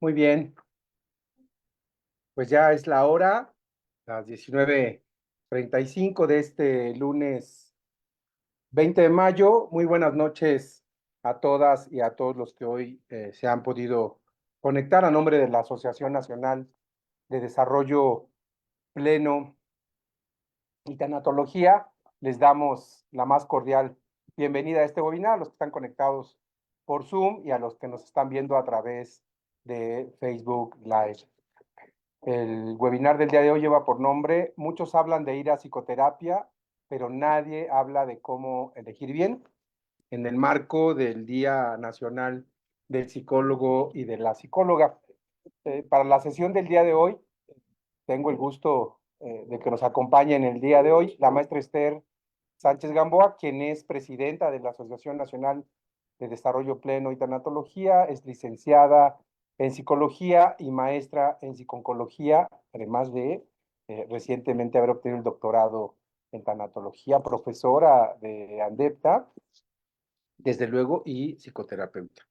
Muy bien, pues ya es la hora, las 19:35 de este lunes 20 de mayo. Muy buenas noches a todas y a todos los que hoy se han podido conectar a nombre de la Asociación Nacional de Desarrollo Pleno y Tanatología. Les damos la más cordial bienvenida a este webinar, a los que están conectados por Zoom y a los que nos están viendo a través de Facebook Live. El webinar del día de hoy lleva por nombre: muchos hablan de ir a psicoterapia, pero nadie habla de cómo elegir bien, en el marco del Día Nacional del Psicólogo y de la Psicóloga. Para la sesión del día de hoy, tengo el gusto de que nos acompañe en el día de hoy la maestra Esther Sánchez Gamboa, quien es presidenta de la Asociación Nacional de Desarrollo Pleno y Tanatología, es licenciada en psicología y maestra en psiconcología, además de recientemente haber obtenido el doctorado en tanatología, profesora de ANDEPTA, desde luego, y psicoterapeuta.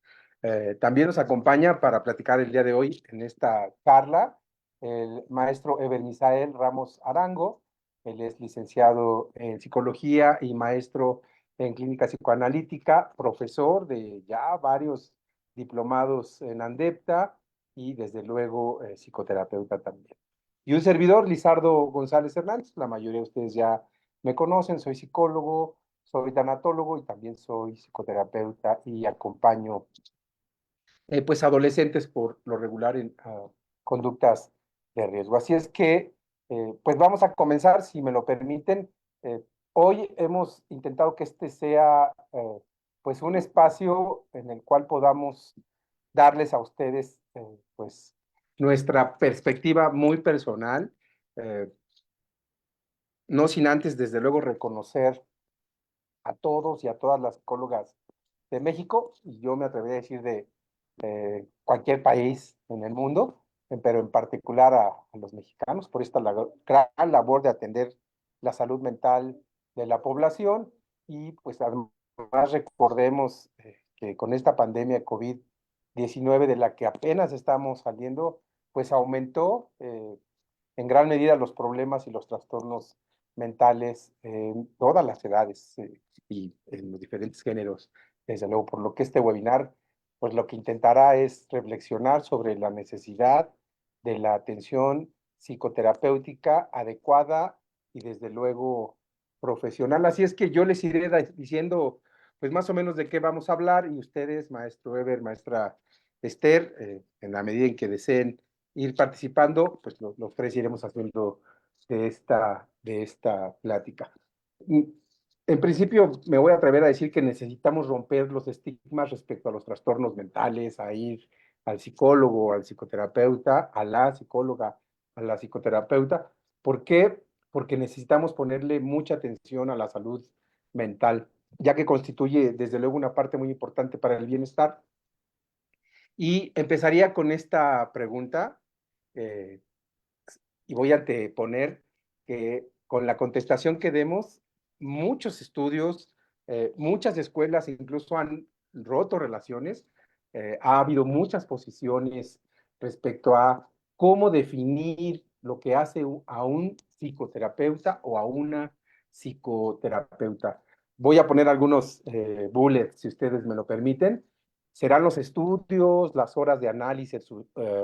También nos acompaña para platicar el día de hoy en esta charla el maestro Eber Misael Ramos Arango. Él es licenciado en psicología y maestro en clínica psicoanalítica, profesor de ya varios diplomados en ANDEPTA y desde luego psicoterapeuta también. Y un servidor, Lizardo González Hernández. La mayoría de ustedes ya me conocen, soy psicólogo, soy tanatólogo y también soy psicoterapeuta y acompaño pues adolescentes por lo regular en conductas de riesgo. Así es que pues vamos a comenzar, si me lo permiten. Hoy hemos intentado que este sea pues un espacio en el cual podamos darles a ustedes pues nuestra perspectiva muy personal, eh, no sin antes desde luego reconocer a todos y a todas las psicólogas de México, y yo me atrevería a decir de cualquier país en el mundo, pero en particular a los mexicanos, por esta gran labor de atender la salud mental de la población. Y pues además recordemos que con esta pandemia COVID-19 de la que apenas estamos saliendo, pues aumentó en gran medida los problemas y los trastornos mentales en todas las edades y en los diferentes géneros, desde luego, por lo que este webinar, pues lo que intentará es reflexionar sobre la necesidad de la atención psicoterapéutica adecuada y desde luego profesional. Así es que yo les iré diciendo pues más o menos de qué vamos a hablar, y ustedes, maestro Eber, maestra Esther, en la medida en que deseen ir participando, pues los tres iremos haciendo de esta plática. En principio, me voy a atrever a decir que necesitamos romper los estigmas respecto a los trastornos mentales, a ir al psicólogo, al psicoterapeuta, a la psicóloga, a la psicoterapeuta. ¿Por qué? Porque necesitamos ponerle mucha atención a la salud mental, ya que constituye desde luego una parte muy importante para el bienestar. Y empezaría con esta pregunta, eh, y voy a anteponer que con la contestación que demos, muchos estudios, muchas escuelas incluso han roto relaciones. Ha habido muchas posiciones respecto a cómo definir lo que hace a un psicoterapeuta o a una psicoterapeuta. Voy a poner algunos bullets, si ustedes me lo permiten. Serán los estudios, las horas de análisis,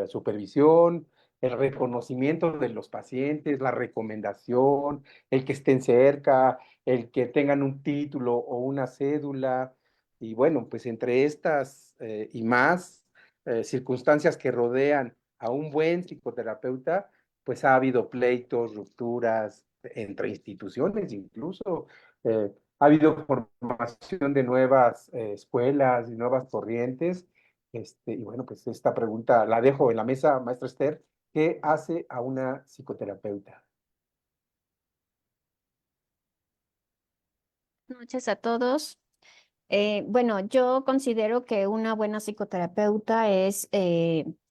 supervisión, el reconocimiento de los pacientes, la recomendación, el que estén cerca, el que tengan un título o una cédula. Y bueno, pues entre estas y más circunstancias que rodean a un buen psicoterapeuta, pues ha habido pleitos, rupturas entre instituciones incluso. Ha habido formación de nuevas escuelas y nuevas corrientes. Y bueno, pues esta pregunta la dejo en la mesa, maestra Esther. ¿Qué hace a una psicoterapeuta? Buenas noches a todos. Bueno, yo considero que una buena psicoterapeuta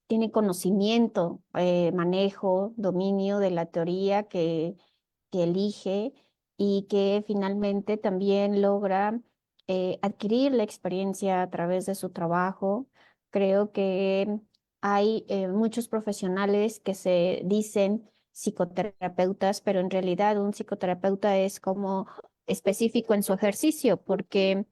tiene conocimiento, manejo, dominio de la teoría que elige y que finalmente también logra adquirir la experiencia a través de su trabajo. Creo que hay muchos profesionales que se dicen psicoterapeutas, pero en realidad un psicoterapeuta es como específico en su ejercicio, porque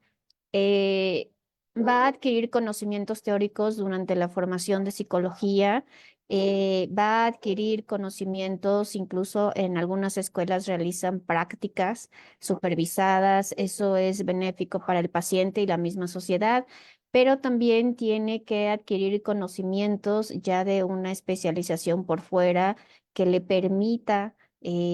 eh, va a adquirir conocimientos teóricos durante la formación de psicología, va a adquirir conocimientos, incluso en algunas escuelas realizan prácticas supervisadas, eso es benéfico para el paciente y la misma sociedad, pero también tiene que adquirir conocimientos ya de una especialización por fuera que le permita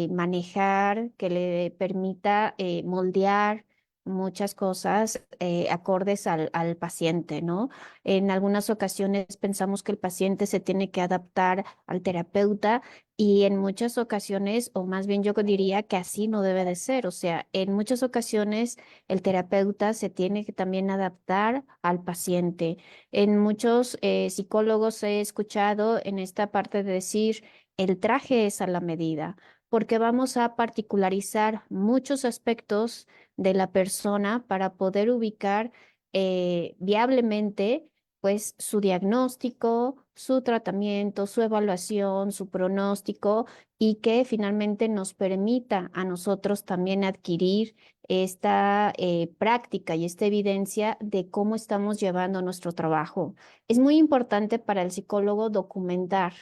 manejar, que le permita moldear muchas cosas acordes al paciente, ¿no? En algunas ocasiones pensamos que el paciente se tiene que adaptar al terapeuta y en muchas ocasiones, o más bien yo diría que así no debe de ser, o sea, en muchas ocasiones el terapeuta se tiene que también adaptar al paciente. En muchos psicólogos he escuchado en esta parte de decir, el traje es a la medida, porque vamos a particularizar muchos aspectos de la persona para poder ubicar viablemente pues su diagnóstico, su tratamiento, su evaluación, su pronóstico y que finalmente nos permita a nosotros también adquirir esta práctica y esta evidencia de cómo estamos llevando nuestro trabajo. Es muy importante para el psicólogo documentar,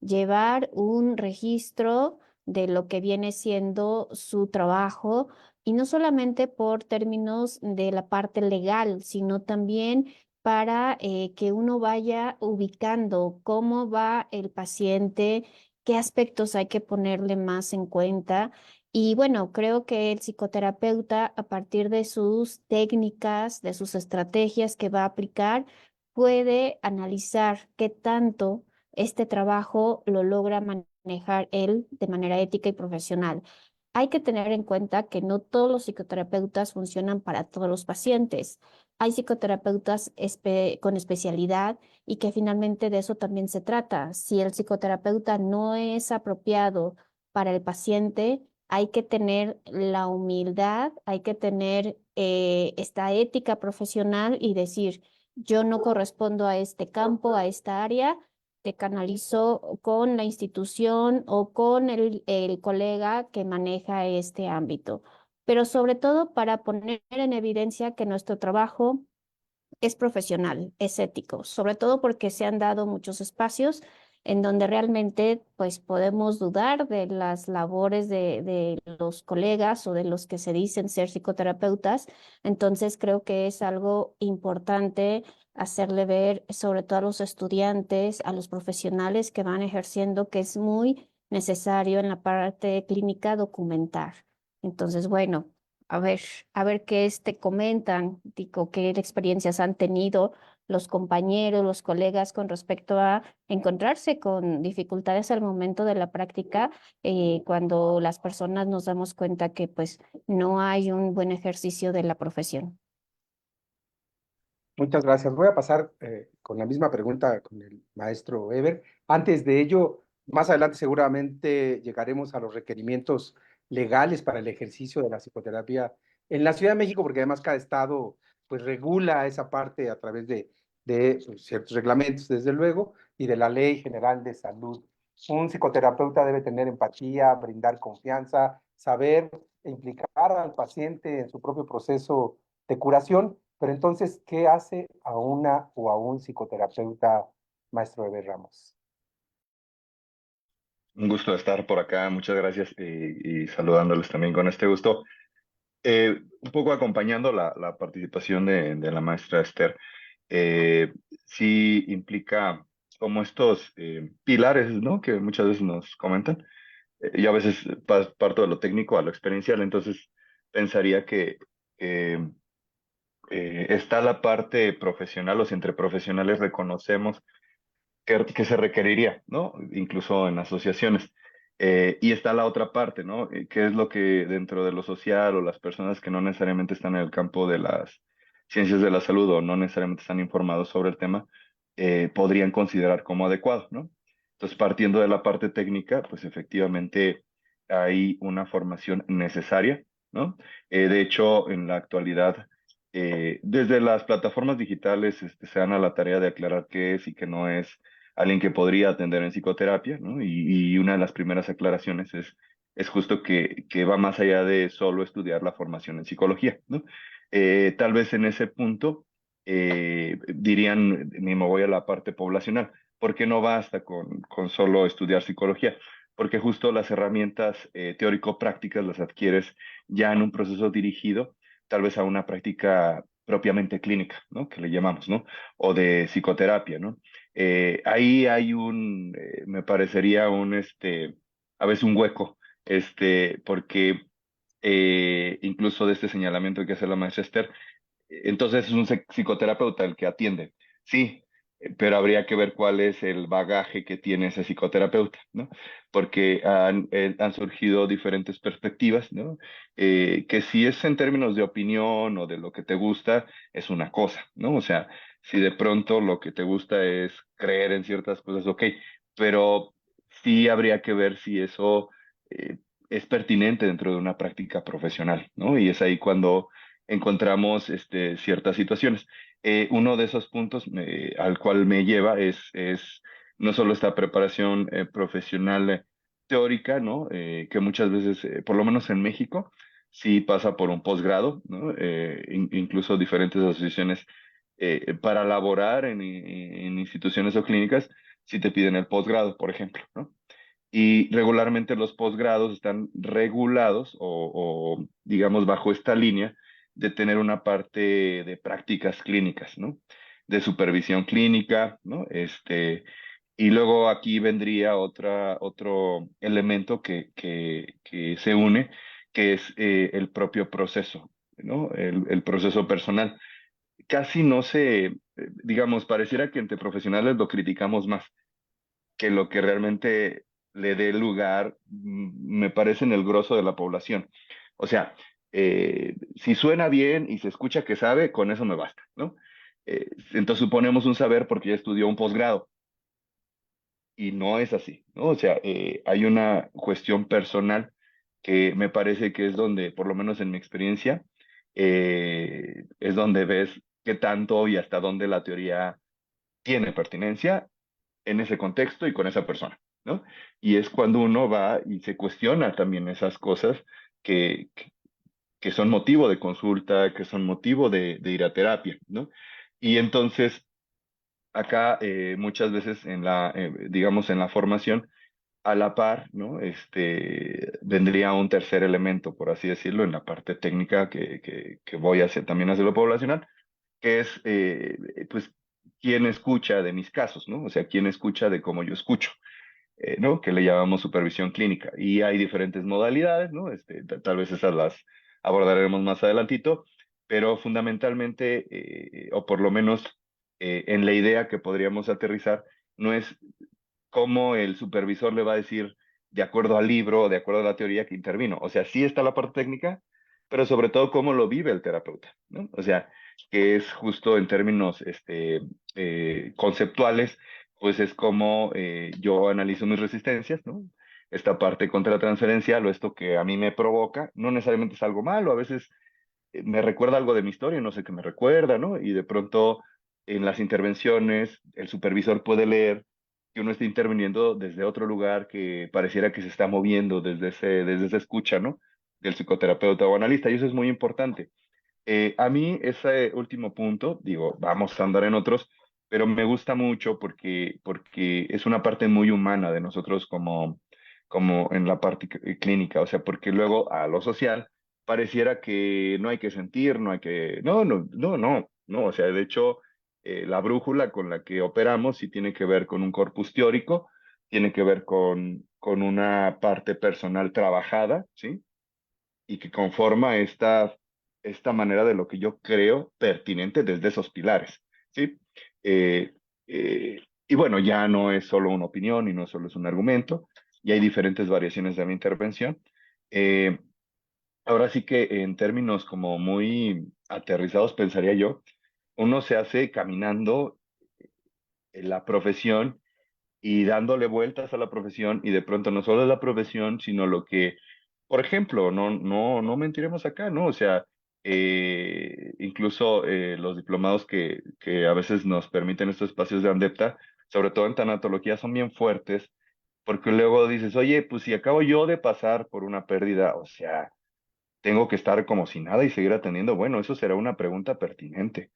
llevar un registro de lo que viene siendo su trabajo y no solamente por términos de la parte legal, sino también para que uno vaya ubicando cómo va el paciente, qué aspectos hay que ponerle más en cuenta. Y bueno, creo que el psicoterapeuta, a partir de sus técnicas, de sus estrategias que va a aplicar, puede analizar qué tanto este trabajo lo logra manejar él de manera ética y profesional. Hay que tener en cuenta que no todos los psicoterapeutas funcionan para todos los pacientes. Hay psicoterapeutas con especialidad y que finalmente de eso también se trata. Si el psicoterapeuta no es apropiado para el paciente, hay que tener la humildad, hay que tener esta ética profesional y decir, yo no correspondo a este campo, a esta área, te canalizo con la institución o con el colega que maneja este ámbito, pero sobre todo para poner en evidencia que nuestro trabajo es profesional, es ético, sobre todo porque se han dado muchos espacios en donde realmente pues podemos dudar de las labores de los colegas o de los que se dicen ser psicoterapeutas. Entonces creo que es algo importante hacerle ver, sobre todo a los estudiantes, a los profesionales que van ejerciendo, que es muy necesario en la parte clínica documentar. Entonces, bueno. A ver, a ver qué comentan, digo, qué experiencias han tenido los compañeros, los colegas con respecto a encontrarse con dificultades al momento de la práctica, cuando las personas nos damos cuenta que pues no hay un buen ejercicio de la profesión. Muchas gracias. Voy a pasar con la misma pregunta con el maestro Eber. Antes de ello, más adelante seguramente llegaremos a los requerimientos legales para el ejercicio de la psicoterapia en la Ciudad de México, porque además cada estado pues regula esa parte a través de pues, ciertos reglamentos, desde luego, y de la Ley General de Salud. Un psicoterapeuta debe tener empatía, brindar confianza, saber implicar al paciente en su propio proceso de curación. Pero entonces, ¿qué hace a una o a un psicoterapeuta, maestro Eber Ramos? Un gusto estar por acá, muchas gracias y saludándoles también con este gusto. Un poco acompañando la participación de la maestra Esther, sí implica como estos pilares, ¿no? Que muchas veces nos comentan. Y a veces parto de lo técnico a lo experiencial, entonces pensaría que eh, está la parte profesional, o si entre profesionales reconocemos que se requeriría, ¿no? Incluso en asociaciones. Y está la otra parte, ¿no? ¿Qué es lo que dentro de lo social o las personas que no necesariamente están en el campo de las ciencias de la salud o no necesariamente están informados sobre el tema, podrían considerar como adecuado, ¿no? Entonces, partiendo de la parte técnica, pues efectivamente hay una formación necesaria, ¿no? De hecho, en la actualidad, desde las plataformas digitales se dan a la tarea de aclarar qué es y qué no es alguien que podría atender en psicoterapia, ¿no? Y una de las primeras aclaraciones es justo que va más allá de solo estudiar la formación en psicología, ¿no? Tal vez en ese punto dirían, ni me voy a la parte poblacional, ¿por qué no basta con solo estudiar psicología? Porque justo las herramientas teórico-prácticas las adquieres ya en un proceso dirigido, tal vez a una práctica propiamente clínica, ¿no? Que le llamamos, ¿no? O de psicoterapia, ¿no? Ahí hay me parecería a veces un hueco, porque incluso de este señalamiento que hace la maestra Esther, entonces es un psicoterapeuta el que atiende, sí, pero habría que ver cuál es el bagaje que tiene ese psicoterapeuta, ¿no? Porque han surgido diferentes perspectivas, ¿no? Que si es en términos de opinión o de lo que te gusta, es una cosa, ¿no? O sea, si de pronto lo que te gusta es creer en ciertas cosas, ok, pero sí habría que ver si eso eh, es pertinente dentro de una práctica profesional, ¿no? Y es ahí cuando encontramos ciertas situaciones. Uno de esos puntos al cual me lleva es no solo esta preparación profesional teórica, ¿no? Que muchas veces, por lo menos en México, sí pasa por un posgrado, ¿no? Incluso diferentes asociaciones para laborar en instituciones o clínicas, si te piden el posgrado, por ejemplo, ¿no? Y regularmente los posgrados están regulados digamos, bajo esta línea de tener una parte de prácticas clínicas, ¿no? De supervisión clínica, ¿no? Y luego aquí vendría otro elemento que se une, que es el propio proceso, ¿no? El proceso personal. Casi no digamos, pareciera que entre profesionales lo criticamos más que lo que realmente le dé lugar, me parece, en el grosso de la población. O sea, si suena bien y se escucha que sabe, con eso me basta, ¿no? Entonces suponemos un saber porque ya estudió un posgrado y no es así, ¿no? O sea, hay una cuestión personal que me parece que es donde, por lo menos en mi experiencia, es donde ves qué tanto y hasta dónde la teoría tiene pertinencia en ese contexto y con esa persona, ¿no? Y es cuando uno va y se cuestiona también esas cosas que, que, que son motivo de consulta, que son motivo de ir a terapia, ¿no? Y entonces, acá muchas veces digamos, en la formación, a la par, ¿no? Vendría un tercer elemento, por así decirlo, en la parte técnica que voy a hacer también hacia lo poblacional, que es, pues, quién escucha de mis casos, ¿no? O sea, quién escucha de cómo yo escucho, ¿no? Que le llamamos supervisión clínica. Y hay diferentes modalidades, ¿no? Tal vez esas las abordaremos más adelantito, pero fundamentalmente, o por lo menos en la idea que podríamos aterrizar, no es cómo el supervisor le va a decir de acuerdo al libro o de acuerdo a la teoría que intervino. O sea, sí está la parte técnica, pero sobre todo cómo lo vive el terapeuta, ¿no? O sea, que es justo en términos conceptuales, pues es como yo analizo mis resistencias, ¿no? Esta parte contra la transferencial o esto que a mí me provoca, no necesariamente es algo malo, a veces me recuerda algo de mi historia, no sé qué me recuerda, ¿no? Y de pronto en las intervenciones el supervisor puede leer que uno está interviniendo desde otro lugar que pareciera que se está moviendo desde esa escucha, ¿no? Del psicoterapeuta o analista, y eso es muy importante. A mí ese último punto, digo, vamos a andar en otros, pero me gusta mucho porque es una parte muy humana de nosotros como en la parte clínica, o sea, porque luego a lo social pareciera que no hay que sentir, no hay que, no, o sea, de hecho, la brújula con la que operamos sí tiene que ver con un corpus teórico, tiene que ver con una parte personal trabajada, ¿sí? Y que conforma esta manera de lo que yo creo pertinente desde esos pilares, ¿sí? Eh, y bueno, ya no es solo una opinión y no solo es un argumento, y hay diferentes variaciones de mi intervención. Eh, Ahora sí que en términos como muy aterrizados, pensaría yo, uno se hace caminando en la profesión y dándole vueltas a la profesión y de pronto no solo es la profesión, sino lo que, por ejemplo, no mentiremos acá, ¿no? O sea, incluso los diplomados que a veces nos permiten estos espacios de ANDEPTA sobre todo en tanatología, son bien fuertes, porque luego dices, oye, pues si acabo yo de pasar por una pérdida, o sea, tengo que estar como si nada y seguir atendiendo. Bueno, eso será una pregunta pertinente.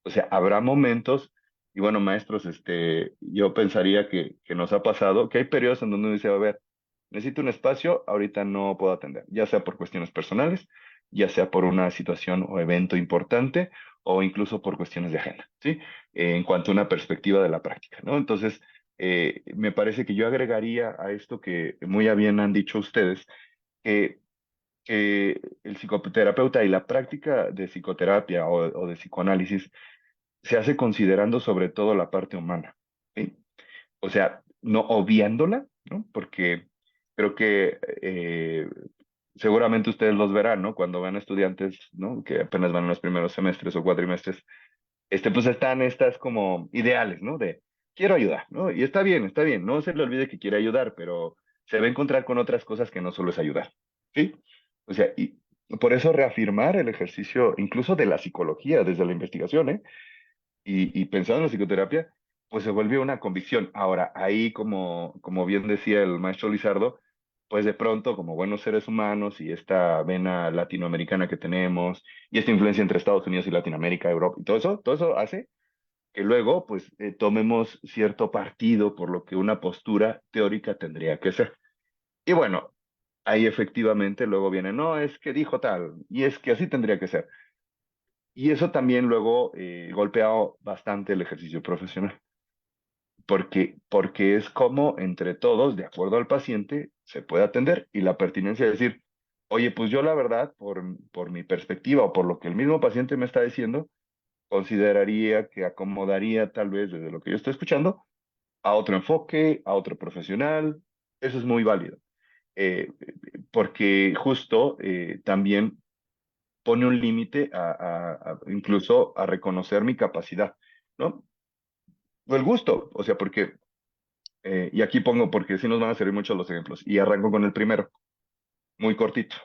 O sea, habrá momentos, y bueno, maestros, yo pensaría que nos ha pasado, que hay periodos en donde uno dice, a ver, necesito un espacio, ahorita no puedo atender, ya sea por cuestiones personales, ya sea por una situación o evento importante, o incluso por cuestiones de agenda, ¿sí? En cuanto a una perspectiva de la práctica, ¿no? Entonces, me parece que yo agregaría a esto que muy a bien han dicho ustedes, que el psicoterapeuta y la práctica de psicoterapia o de psicoanálisis se hace considerando sobre todo la parte humana, ¿sí? O sea, no obviándola, ¿no? Porque creo que seguramente ustedes los verán, ¿no? Cuando van estudiantes, ¿no? Que apenas van en los primeros semestres o cuatrimestres, pues están estas como ideales, ¿no? De quiero ayudar, ¿no? Y está bien, no se le olvide que quiere ayudar, pero se va a encontrar con otras cosas que no solo es ayudar, ¿sí? O sea, y por eso reafirmar el ejercicio, incluso de la psicología, desde la investigación, ¿eh? Y pensando en la psicoterapia, pues se vuelve una convicción. Ahora, ahí, como bien decía el maestro Lizardo, pues de pronto, como buenos seres humanos y esta vena latinoamericana que tenemos, y esta influencia entre Estados Unidos y Latinoamérica, Europa, y todo eso hace que luego, pues, tomemos cierto partido por lo que una postura teórica tendría que ser. Y bueno, ahí efectivamente luego viene, no, es que dijo tal, y es que así tendría que ser. Y eso también luego golpea bastante el ejercicio profesional, porque es como entre todos, de acuerdo al paciente, se puede atender y la pertinencia de decir, oye, pues yo la verdad, por mi perspectiva o por lo que el mismo paciente me está diciendo, consideraría que acomodaría tal vez desde lo que yo estoy escuchando a otro enfoque, a otro profesional. Eso es muy válido, porque justo también pone un límite incluso a reconocer mi capacidad, ¿no? O el gusto, o sea, porque, y aquí pongo, porque sí nos van a servir mucho los ejemplos, y arranco con el primero, muy cortito.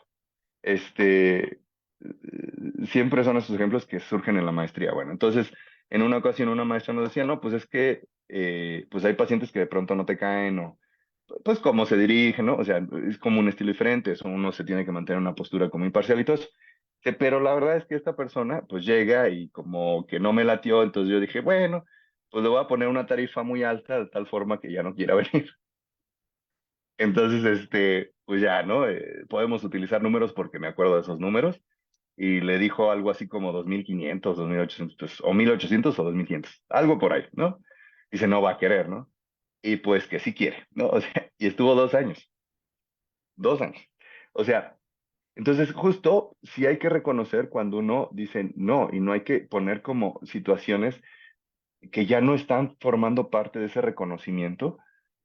Este, siempre son esos ejemplos que surgen en la maestría. Bueno, entonces, en una ocasión una maestra nos decía, no, pues es que, pues hay pacientes que de pronto no te caen, o pues cómo se dirigen, ¿no? O sea, es como un estilo diferente, eso uno se tiene que mantener una postura como imparcial y todo eso. Pero la verdad es que esta persona pues llega y como que no me latió, entonces yo dije, bueno, pues le voy a poner una tarifa muy alta de tal forma que ya no quiera venir. Entonces, pues ya, ¿no? Podemos utilizar números porque me acuerdo de esos números y le dijo algo así como 2.500, 2.800, o 1.800 o 2.500, algo por ahí, ¿no? Dice, no va a querer, ¿no? Y pues que sí quiere, ¿no? O sea, y estuvo 2 años, 2 años. O sea, entonces justo sí hay que reconocer cuando uno dice no y no hay que poner como situaciones que ya no están formando parte de ese reconocimiento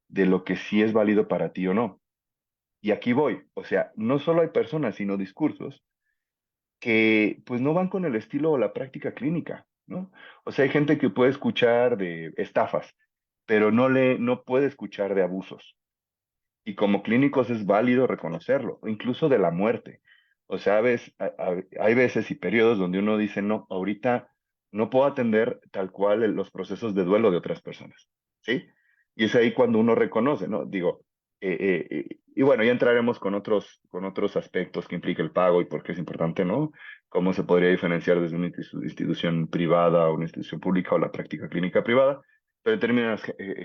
de lo que sí es válido para ti o no. Y aquí voy, o sea, no solo hay personas, sino discursos que pues no van con el estilo o la práctica clínica, ¿no? O sea, hay gente que puede escuchar de estafas, pero no puede escuchar de abusos. Y como clínicos es válido reconocerlo, o incluso de la muerte. O sea, hay veces y periodos donde uno dice, no, ahorita no puedo atender tal cual los procesos de duelo de otras personas, ¿sí? Y es ahí cuando uno reconoce, ¿no? Digo, y bueno, ya entraremos con otros aspectos que implica el pago y por qué es importante, ¿no? Cómo se podría diferenciar desde una institución privada a una institución pública o la práctica clínica privada, pero en términos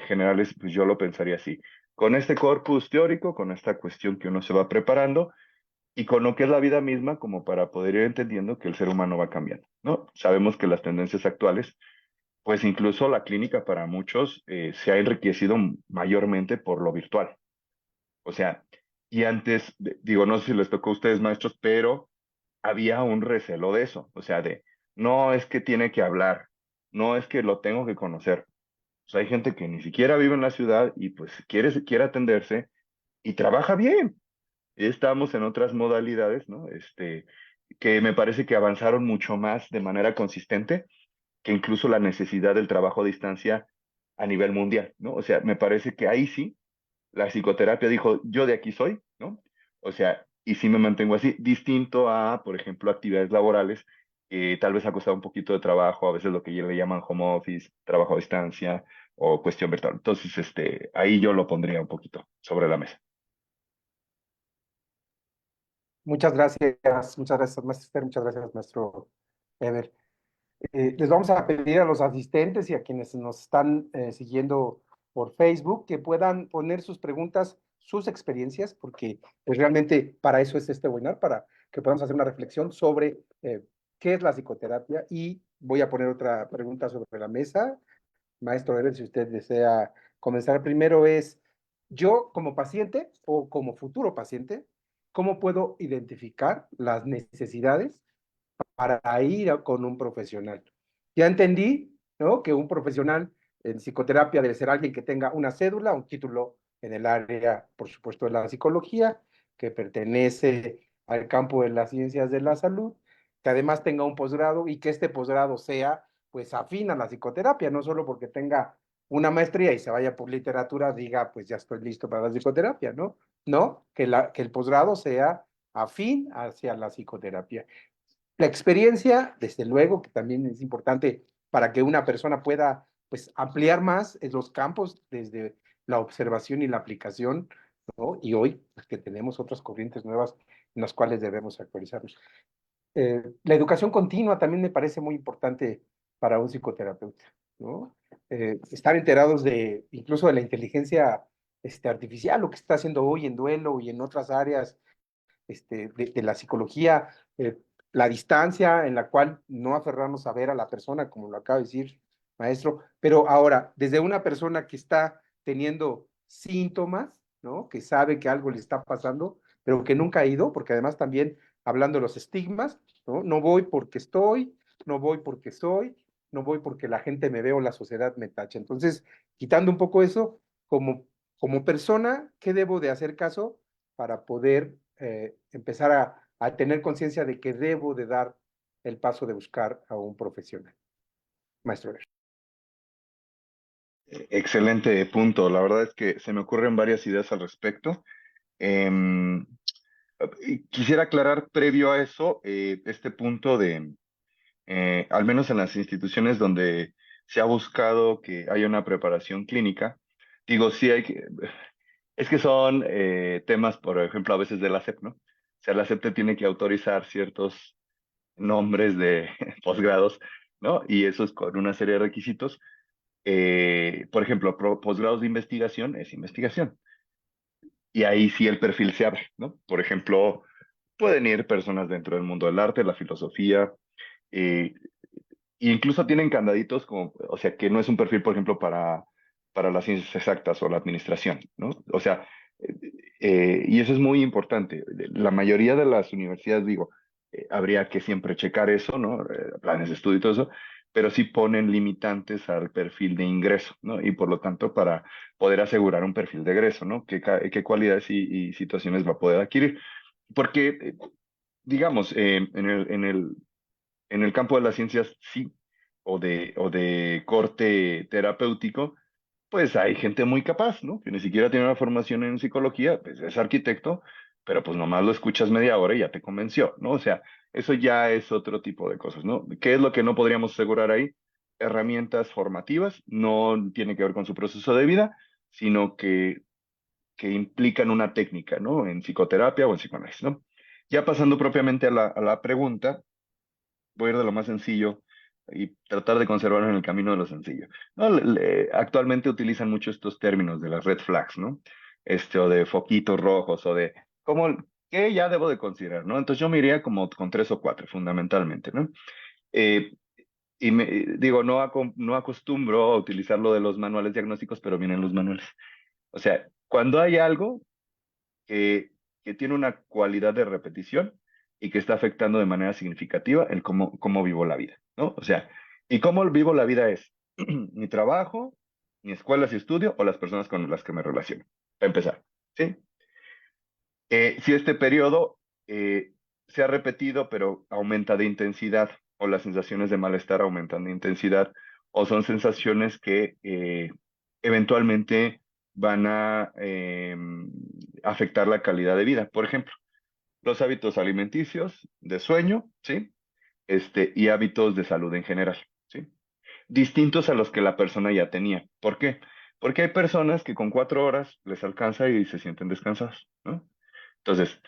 generales, pues yo lo pensaría así con este corpus teórico, con esta cuestión que uno se va preparando y con lo que es la vida misma como para poder ir entendiendo que el ser humano va cambiando, ¿no? Sabemos que las tendencias actuales, pues incluso la clínica para muchos se ha enriquecido mayormente por lo virtual. O sea, y antes, digo, no sé si les tocó a ustedes, maestros, pero había un recelo de eso, o sea, de, no es que tiene que hablar, no es que lo tengo que conocer. O sea, hay gente que ni siquiera vive en la ciudad y pues quiere atenderse y trabaja bien. Estamos en otras modalidades, ¿no? Que me parece que avanzaron mucho más de manera consistente que incluso la necesidad del trabajo a distancia a nivel mundial, ¿no? O sea, me parece que ahí sí, la psicoterapia dijo, yo de aquí soy, ¿no? O sea, y sí me mantengo así, distinto a, por ejemplo, actividades laborales tal vez ha costado un poquito de trabajo, a veces lo que le llaman home office, trabajo a distancia o cuestión virtual. Entonces, ahí yo lo pondría un poquito sobre la mesa. muchas gracias, maestro Esther, muchas gracias, maestro Ever. Les vamos a pedir a los asistentes y a quienes nos están siguiendo por Facebook que puedan poner sus preguntas, sus experiencias, porque pues realmente para eso es este webinar, para que podamos hacer una reflexión sobre qué es la psicoterapia. Y voy a poner otra pregunta sobre la mesa. Maestro Ever, si usted desea comenzar primero, es yo como paciente o como futuro paciente, ¿cómo puedo identificar las necesidades para ir con un profesional? Ya entendí, ¿no? Que un profesional en psicoterapia debe ser alguien que tenga una cédula, un título en el área, por supuesto, de la psicología, que pertenece al campo de las ciencias de la salud, que además tenga un posgrado y que este posgrado sea, pues, afín a la psicoterapia, no solo porque tenga una maestría y se vaya por literatura, diga, pues ya estoy listo para la psicoterapia, ¿no? No, que el posgrado sea afín hacia la psicoterapia. La experiencia, desde luego, que también es importante para que una persona pueda, pues, ampliar más en los campos desde la observación y la aplicación, ¿no? Y hoy, pues, que tenemos otras corrientes nuevas en las cuales debemos actualizarnos. La educación continua también me parece muy importante para un psicoterapeuta, ¿no? Estar enterados de, incluso de la inteligencia artificial, lo que está haciendo hoy en duelo y en otras áreas de la psicología, la distancia en la cual no aferrarnos a ver a la persona, como lo acaba de decir maestro, pero ahora, desde una persona que está teniendo síntomas, ¿no? Que sabe que algo le está pasando, pero que nunca ha ido, porque además también hablando de los estigmas, ¿no? No voy porque estoy, no voy porque soy, no voy porque la gente me ve o la sociedad me tacha. Entonces, quitando un poco eso, como persona, ¿qué debo de hacer caso para poder empezar a tener conciencia de que debo de dar el paso de buscar a un profesional? Maestro. Excelente punto. La verdad es que se me ocurren varias ideas al respecto. Em, y quisiera aclarar previo a eso este punto de, al menos en las instituciones donde se ha buscado que haya una preparación clínica, digo, sí hay que, es que son temas, por ejemplo, a veces de la SEP, ¿no? O sea, la SEP te tiene que autorizar ciertos nombres de posgrados, ¿no? Y eso es con una serie de requisitos. Por ejemplo, posgrados de investigación es investigación. Y ahí sí el perfil se abre, ¿no? Por ejemplo, pueden ir personas dentro del mundo del arte, la filosofía, eh, e incluso tienen candaditos como, o sea, que no es un perfil, por ejemplo, para las ciencias exactas o la administración, ¿no? O sea, y eso es muy importante. La mayoría de las universidades, digo, habría que siempre checar eso, ¿no? Planes de estudio y todo eso, pero sí ponen limitantes al perfil de ingreso, ¿no? Y por lo tanto, para poder asegurar un perfil de egreso, ¿no? ¿Qué cualidades y situaciones va a poder adquirir? Porque, digamos, en el campo de las ciencias, sí, o de corte terapéutico, pues hay gente muy capaz, ¿no? Que ni siquiera tiene una formación en psicología, pues es arquitecto, pero pues nomás lo escuchas media hora y ya te convenció, ¿no? O sea, eso ya es otro tipo de cosas, ¿no? ¿Qué es lo que no podríamos asegurar ahí? Herramientas formativas, no tiene que ver con su proceso de vida, sino que implican una técnica, ¿no? En psicoterapia o en psicoanálisis, ¿no? Ya pasando propiamente a la pregunta, voy a ir de lo más sencillo y tratar de conservarlo en el camino de lo sencillo. No, actualmente utilizan mucho estos términos de las red flags, ¿no? O de foquitos rojos, o de cómo, ¿qué ya debo de considerar, ¿no? Entonces yo me iría como con tres o cuatro, fundamentalmente, ¿no? Eh, digo, no acostumbro a utilizar lo de los manuales diagnósticos, pero vienen los manuales. O sea, cuando hay algo que, que tiene una cualidad de repetición y que está afectando de manera significativa el cómo vivo la vida, ¿no? O sea, y cómo vivo la vida es mi trabajo, mi escuela si estudio o las personas con las que me relaciono. Para empezar, ¿sí? Si este periodo se ha repetido pero aumenta de intensidad o las sensaciones de malestar aumentan de intensidad o son sensaciones que eventualmente van a afectar la calidad de vida. Por ejemplo, los hábitos alimenticios, de sueño, ¿sí? y hábitos de salud en general, ¿sí? Distintos a los que la persona ya tenía. ¿Por qué? Porque hay personas que con 4 horas les alcanza y se sienten descansados, ¿no? Entonces,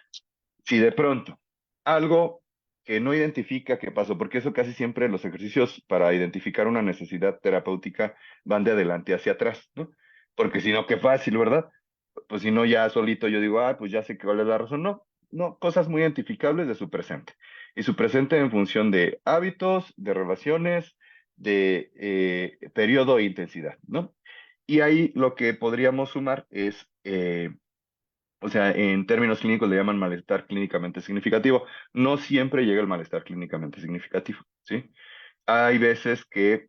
si de pronto algo que no identifica qué pasó, porque eso casi siempre los ejercicios para identificar una necesidad terapéutica van de adelante hacia atrás, ¿no? Porque si no, qué fácil, ¿verdad? Pues si no, ya solito yo digo, ah, pues ya sé cuál es la razón. No, no, cosas muy identificables de su presente. Y su presente en función de hábitos, de relaciones, de periodo e intensidad, ¿no? Y ahí lo que podríamos sumar es, o sea, en términos clínicos le llaman malestar clínicamente significativo. No siempre llega el malestar clínicamente significativo, ¿sí? Hay veces que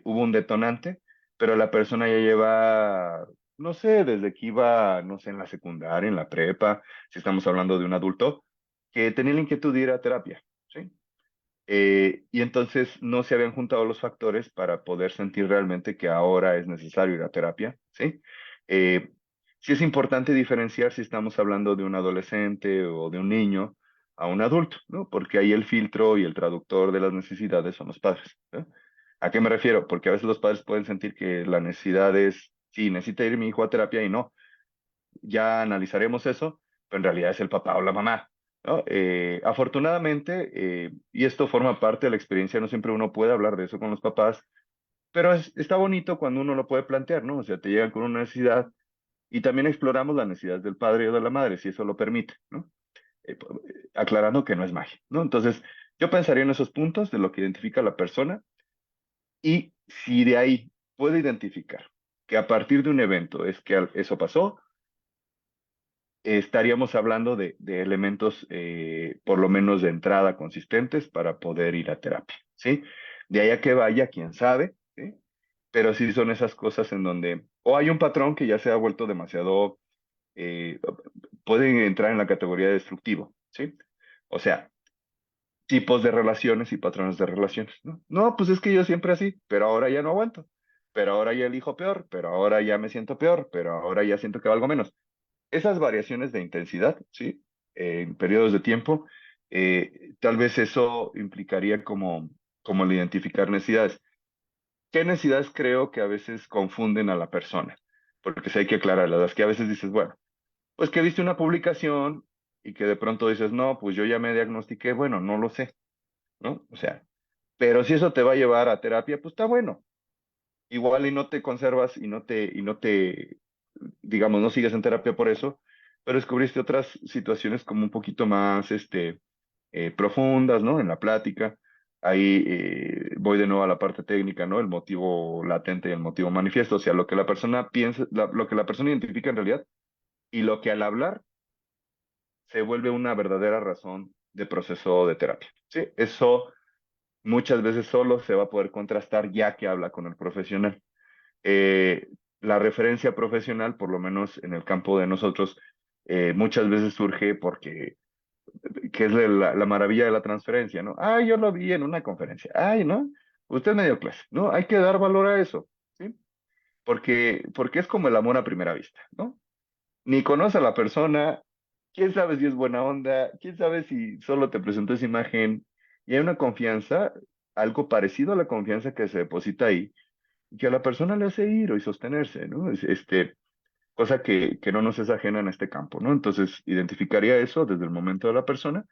hubo un detonante, pero la persona ya lleva, no sé, desde que iba, no sé, en la secundaria, en la prepa, si estamos hablando de un adulto, que tenía la inquietud de ir a terapia, ¿sí? Y entonces no se habían juntado los factores para poder sentir realmente que ahora es necesario ir a terapia, ¿sí? Eh, sí es importante diferenciar si estamos hablando de un adolescente o de un niño a un adulto, ¿no? Porque ahí el filtro y el traductor de las necesidades son los padres, ¿no? ¿A qué me refiero? Porque a veces los padres pueden sentir que la necesidad es, sí, necesita ir mi hijo a terapia y no, ya analizaremos eso, pero en realidad es el papá o la mamá, ¿no? Afortunadamente, y esto forma parte de la experiencia, no siempre uno puede hablar de eso con los papás, pero está bonito cuando uno lo puede plantear, ¿no? O sea, te llegan con una necesidad y también exploramos la necesidad del padre o de la madre, si eso lo permite, ¿no? Aclarando que no es magia, ¿no? Entonces, yo pensaría en esos puntos de lo que identifica a la persona y si de ahí puedo identificar que a partir de un evento es que eso pasó, estaríamos hablando de elementos, por lo menos de entrada consistentes para poder ir a terapia, ¿sí? De ahí a que vaya, quién sabe, ¿sí? Pero sí son esas cosas en donde o hay un patrón que ya se ha vuelto demasiado, eh, pueden entrar en la categoría de destructivo, ¿sí? O sea, tipos de relaciones y patrones de relaciones, ¿no? No, pues es que yo siempre así, pero ahora ya no aguanto, pero ahora ya elijo peor, pero ahora ya me siento peor, pero ahora ya siento que valgo menos. Esas variaciones de intensidad, ¿sí? En periodos de tiempo, tal vez eso implicaría como el identificar necesidades. ¿Qué necesidades creo que a veces confunden a la persona? Porque sí hay que aclararlas, las que a veces dices, bueno, pues que viste una publicación y que de pronto dices, no, pues yo ya me diagnostiqué, bueno, no lo sé, ¿no? O sea, pero si eso te va a llevar a terapia, pues está bueno. Igual y no te conservas y no te, digamos, no sigues en terapia por eso, pero descubriste otras situaciones como un poquito más, profundas, ¿no? En la plática. Ahí voy de nuevo a la parte técnica, ¿no? El motivo latente y el motivo manifiesto, o sea, lo que la persona piensa, lo que la persona identifica en realidad y lo que al hablar se vuelve una verdadera razón de proceso de terapia. Sí, eso muchas veces solo se va a poder contrastar ya que habla con el profesional. Eh, la referencia profesional, por lo menos en el campo de nosotros, muchas veces surge porque, que es la maravilla de la transferencia, ¿no? Ay, yo lo vi en una conferencia. Ay, ¿no? Usted me dio clase, ¿no? Hay que dar valor a eso, ¿sí? Porque es como el amor a primera vista, ¿no? Ni conoce a la persona, quién sabe si es buena onda, quién sabe si solo te presentó esa imagen, y hay una confianza, algo parecido a la confianza que se deposita ahí, que a la persona le hace ir y sostenerse, ¿no? Cosa que no nos es ajena en este campo, ¿no? Entonces, identificaría eso desde el momento de la persona,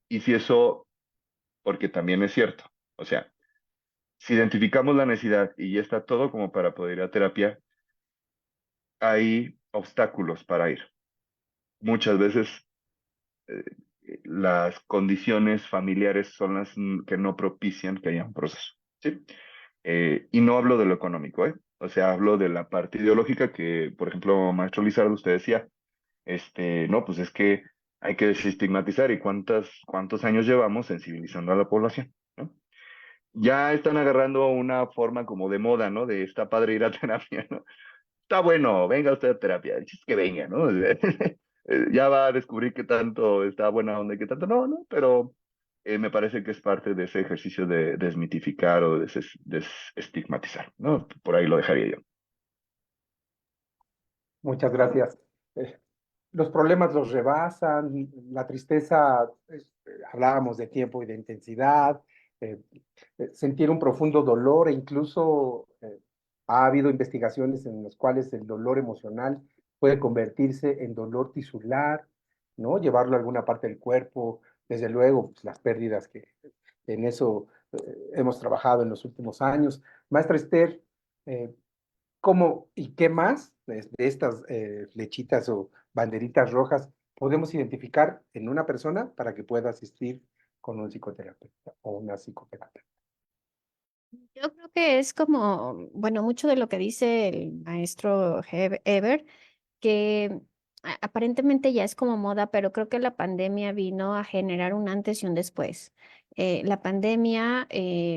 y si eso, porque también es cierto, o sea, si identificamos la necesidad y ya está todo como para poder ir a terapia, hay obstáculos para ir. Muchas veces eh, las condiciones familiares son las que no propician que haya un proceso, ¿sí? Y no hablo de lo económico, ¿eh? O sea, hablo de la parte ideológica que, por ejemplo, maestro Lizardo, usted decía, no, pues es que hay que desestigmatizar y cuántos años llevamos sensibilizando a la población, ¿no? Ya están agarrando una forma como de moda, ¿no? De está padre ir a terapia, ¿no? Está bueno, venga usted a terapia, el chiste es que venga, ¿no? Ya va a descubrir qué tanto está buena onda y qué tanto no, ¿no? Pero me parece que es parte de ese ejercicio de desmitificar o desestigmatizar, ¿no? Por ahí lo dejaría yo. Muchas gracias. Eh, los problemas los rebasan, la tristeza, hablábamos de tiempo y de intensidad, eh, sentir un profundo dolor e incluso ha habido investigaciones en las cuales el dolor emocional puede convertirse en dolor tisular, ¿no? Llevarlo a alguna parte del cuerpo, desde luego, pues, las pérdidas que en eso hemos trabajado en los últimos años. Maestra Esther, eh, ¿cómo y qué más de estas flechitas o banderitas rojas podemos identificar en una persona para que pueda asistir con un psicoterapeuta o una psicoterapeuta? Yo creo que es como, bueno, mucho de lo que dice el maestro Eber, que aparentemente ya es como moda, pero creo que la pandemia vino a generar un antes y un después. La pandemia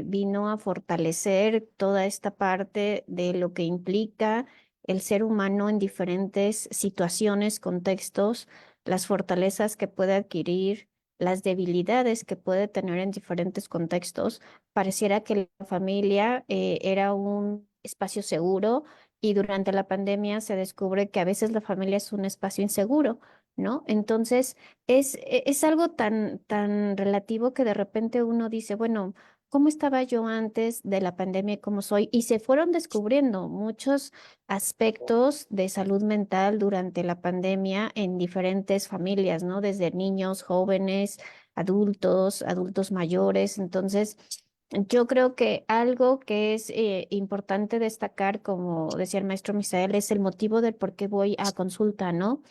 vino a fortalecer toda esta parte de lo que implica el ser humano en diferentes situaciones, contextos, las fortalezas que puede adquirir, las debilidades que puede tener en diferentes contextos. Pareciera que la familia era un espacio seguro y durante la pandemia se descubre que a veces la familia es un espacio inseguro, ¿no? Entonces, es algo tan relativo que de repente uno dice, bueno, ¿cómo estaba yo antes de la pandemia y cómo soy? Y se fueron descubriendo muchos aspectos de salud mental durante la pandemia en diferentes familias, ¿no? Desde niños, jóvenes, adultos, adultos mayores. Entonces, yo creo que algo que es importante destacar, como decía el maestro Misael, es el motivo del por qué voy a consulta, ¿no?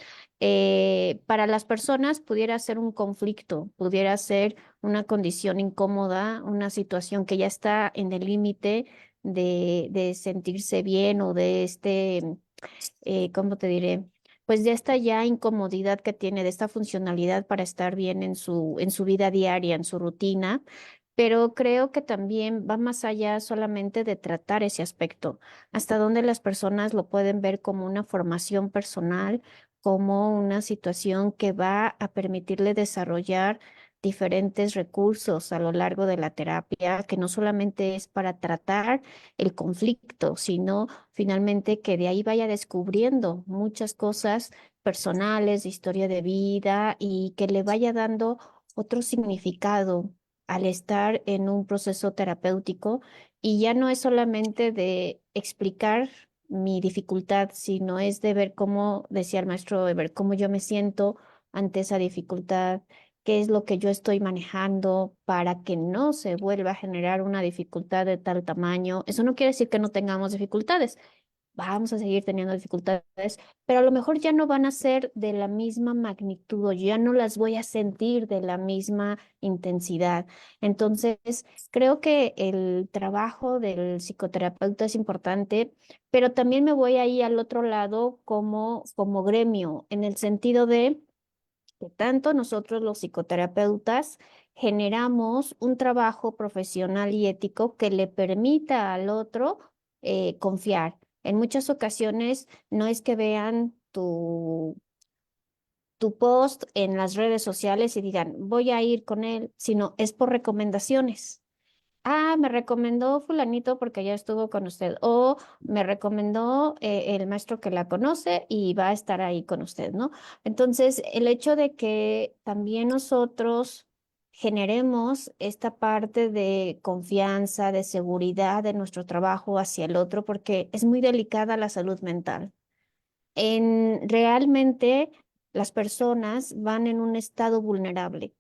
Para las personas pudiera ser un conflicto, pudiera ser una condición incómoda, una situación que ya está en el límite de sentirse bien o de ¿cómo te diré? Pues de esta ya incomodidad que tiene, de esta funcionalidad para estar bien en su vida diaria, en su rutina, pero creo que también va más allá solamente de tratar ese aspecto, hasta donde las personas lo pueden ver como una formación personal, como una situación que va a permitirle desarrollar diferentes recursos a lo largo de la terapia, que no solamente es para tratar el conflicto, sino finalmente que de ahí vaya descubriendo muchas cosas personales, de historia de vida y que le vaya dando otro significado al estar en un proceso terapéutico y ya no es solamente de explicar mi dificultad, sino es de ver cómo, decía el maestro, de ver cómo yo me siento ante esa dificultad, qué es lo que yo estoy manejando para que no se vuelva a generar una dificultad de tal tamaño. Eso no quiere decir que no tengamos dificultades, vamos a seguir teniendo dificultades, pero a lo mejor ya no van a ser de la misma magnitud o ya no las voy a sentir de la misma intensidad. Entonces, creo que el trabajo del psicoterapeuta es importante, pero también me voy ahí al otro lado como gremio, en el sentido de que tanto nosotros los psicoterapeutas generamos un trabajo profesional y ético que le permita al otro confiar. En muchas ocasiones no es que vean tu post en las redes sociales y digan, voy a ir con él, sino es por recomendaciones. Ah, me recomendó fulanito porque ya estuvo con usted. O me recomendó el maestro que la conoce y va a estar ahí con usted, ¿no? Entonces, el hecho de que también nosotros generemos esta parte de confianza, de seguridad de nuestro trabajo hacia el otro, porque es muy delicada la salud mental. Realmente las personas van en un estado vulnerable.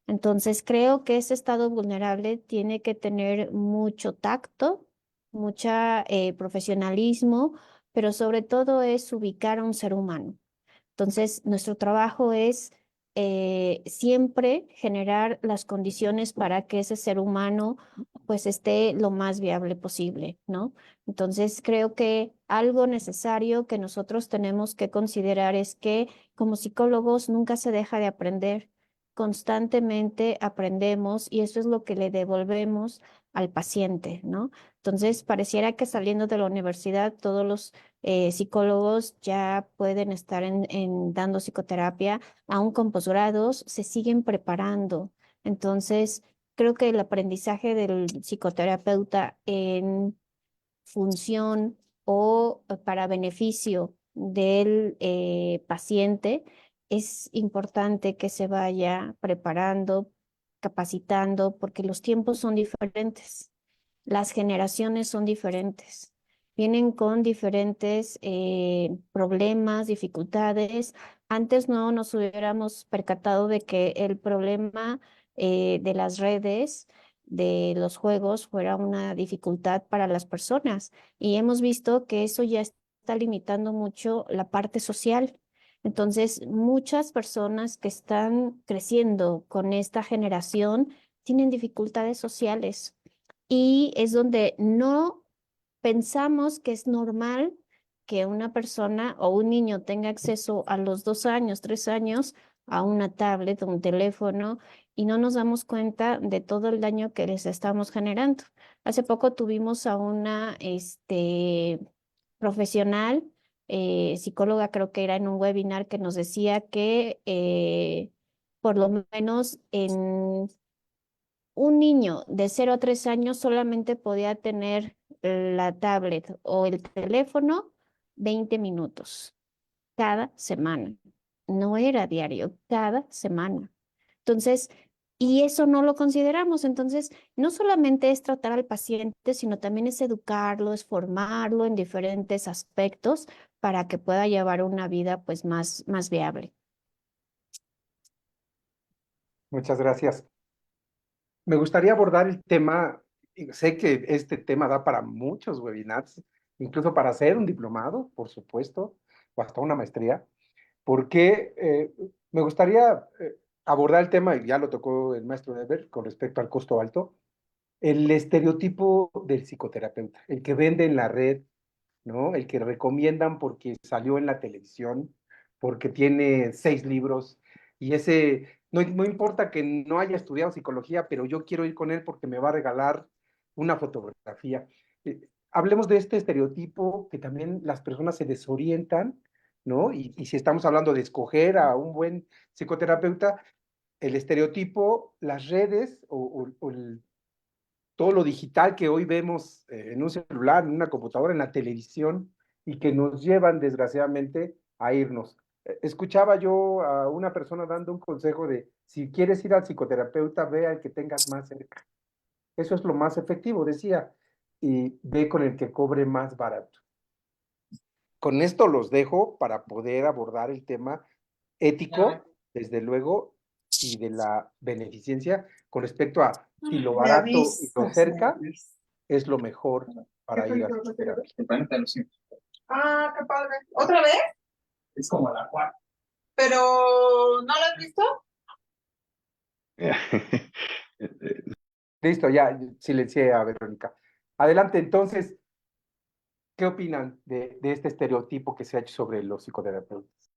Entonces, creo que ese estado vulnerable tiene que tener mucho tacto, mucha profesionalismo, pero sobre todo es ubicar a un ser humano. Entonces, nuestro trabajo es siempre generar las condiciones para que ese ser humano pues esté lo más viable posible, ¿no? Entonces, creo que algo necesario que nosotros tenemos que considerar es que como psicólogos nunca se deja de aprender. Constantemente aprendemos y eso es lo que le devolvemos al paciente, ¿no? Entonces, pareciera que saliendo de la universidad todos los psicólogos ya pueden estar dando psicoterapia, aún con posgrados, se siguen preparando. Entonces, creo que el aprendizaje del psicoterapeuta en función o para beneficio del paciente es importante que se vaya preparando capacitando, porque los tiempos son diferentes, las generaciones son diferentes, vienen con diferentes problemas, dificultades. Antes no nos hubiéramos percatado de que el problema de las redes, de los juegos, fuera una dificultad para las personas. Y hemos visto que eso ya está limitando mucho la parte social. Entonces, muchas personas que están creciendo con esta generación tienen dificultades sociales y es donde no pensamos que es normal que una persona o un niño tenga acceso a los 2 años, 3 años a una tablet o un teléfono y no nos damos cuenta de todo el daño que les estamos generando. Hace poco tuvimos a una profesional, psicóloga creo que era en un webinar que nos decía que por lo menos en un niño de 0 a 3 años solamente podía tener la tablet o el teléfono 20 minutos cada semana. No era diario, cada semana. Entonces, y eso no lo consideramos. Entonces, no solamente es tratar al paciente, sino también es educarlo, es formarlo en diferentes aspectos para que pueda llevar una vida pues más viable. Muchas gracias. Me gustaría abordar el tema, y sé que este tema da para muchos webinars, incluso para hacer un diplomado, por supuesto, o hasta una maestría, porque me gustaría abordar el tema, y ya lo tocó el maestro Eber, con respecto al costo alto, el estereotipo del psicoterapeuta, el que vende en la red, ¿no? El que recomiendan porque salió en la televisión, porque tiene 6 libros, y ese, no importa que no haya estudiado psicología, pero yo quiero ir con él porque me va a regalar una fotografía. Hablemos de este estereotipo que también las personas se desorientan, ¿no? Y si estamos hablando de escoger a un buen psicoterapeuta, el estereotipo, las redes o todo lo digital que hoy vemos en un celular, en una computadora, en la televisión, y que nos llevan desgraciadamente a irnos. Escuchaba yo a una persona dando un consejo de, si quieres ir al psicoterapeuta, ve al que tengas más cerca. Eso es lo más efectivo, decía, y ve con el que cobre más barato. Con esto los dejo para poder abordar el tema ético, desde luego, y de la beneficencia con respecto a si lo Me barato y lo avisas, cerca Luis. es lo mejor ¿Qué para ir a película te terapia. Ah, qué padre. ¿Otra vez? Es como la cuarta. ¿Pero no lo has visto? Listo, ya silencié a Verónica. Adelante, entonces, ¿qué opinan de este estereotipo que se ha hecho sobre los psicoterapeutas?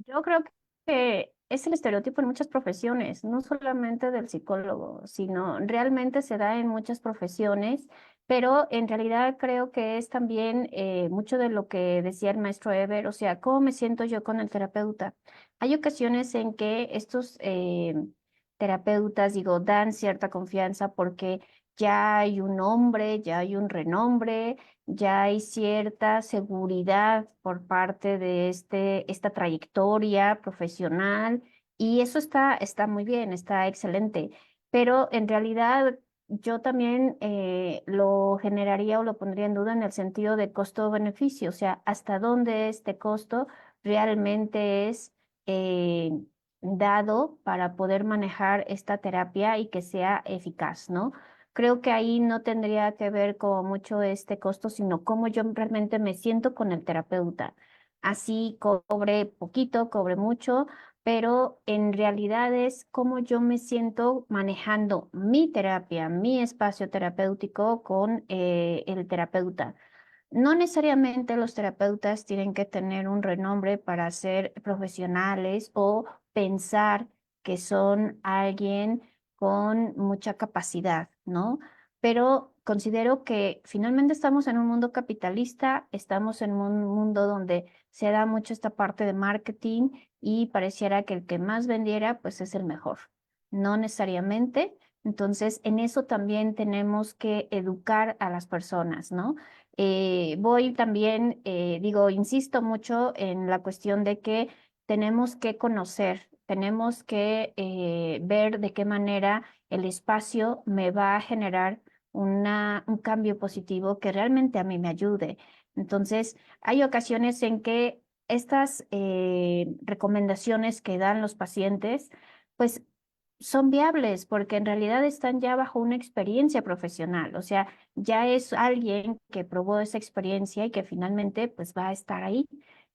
Yo creo que es el estereotipo en muchas profesiones, no solamente del psicólogo, sino realmente se da en muchas profesiones, pero en realidad creo que es también mucho de lo que decía el maestro Eber, o sea, ¿cómo me siento yo con el terapeuta? Hay ocasiones en que estos terapeutas, digo, dan cierta confianza porque ya hay un nombre, ya hay un renombre, ya hay cierta seguridad por parte de esta trayectoria profesional y eso está muy bien, está excelente, pero en realidad yo también lo generaría o lo pondría en duda en el sentido de costo-beneficio, o sea, hasta dónde este costo realmente es dado para poder manejar esta terapia y que sea eficaz, ¿no? Creo que ahí no tendría que ver como mucho este costo, sino cómo yo realmente me siento con el terapeuta. Así cobre poquito, cobre mucho, pero en realidad es cómo yo me siento manejando mi terapia, mi espacio terapéutico con el terapeuta. No necesariamente los terapeutas tienen que tener un renombre para ser profesionales o pensar que son alguien con mucha capacidad, ¿no? Pero considero que finalmente estamos en un mundo capitalista, estamos en un mundo donde se da mucho esta parte de marketing y pareciera que el que más vendiera, pues es el mejor. No necesariamente. Entonces, en eso también tenemos que educar a las personas, ¿no? Voy también, digo, insisto mucho en la cuestión de que tenemos que conocer tenemos que ver de qué manera el espacio me va a generar un cambio positivo que realmente a mí me ayude. Entonces, hay ocasiones en que estas recomendaciones que dan los pacientes, pues son viables porque en realidad están ya bajo una experiencia profesional, o sea, ya es alguien que probó esa experiencia y que finalmente pues va a estar ahí.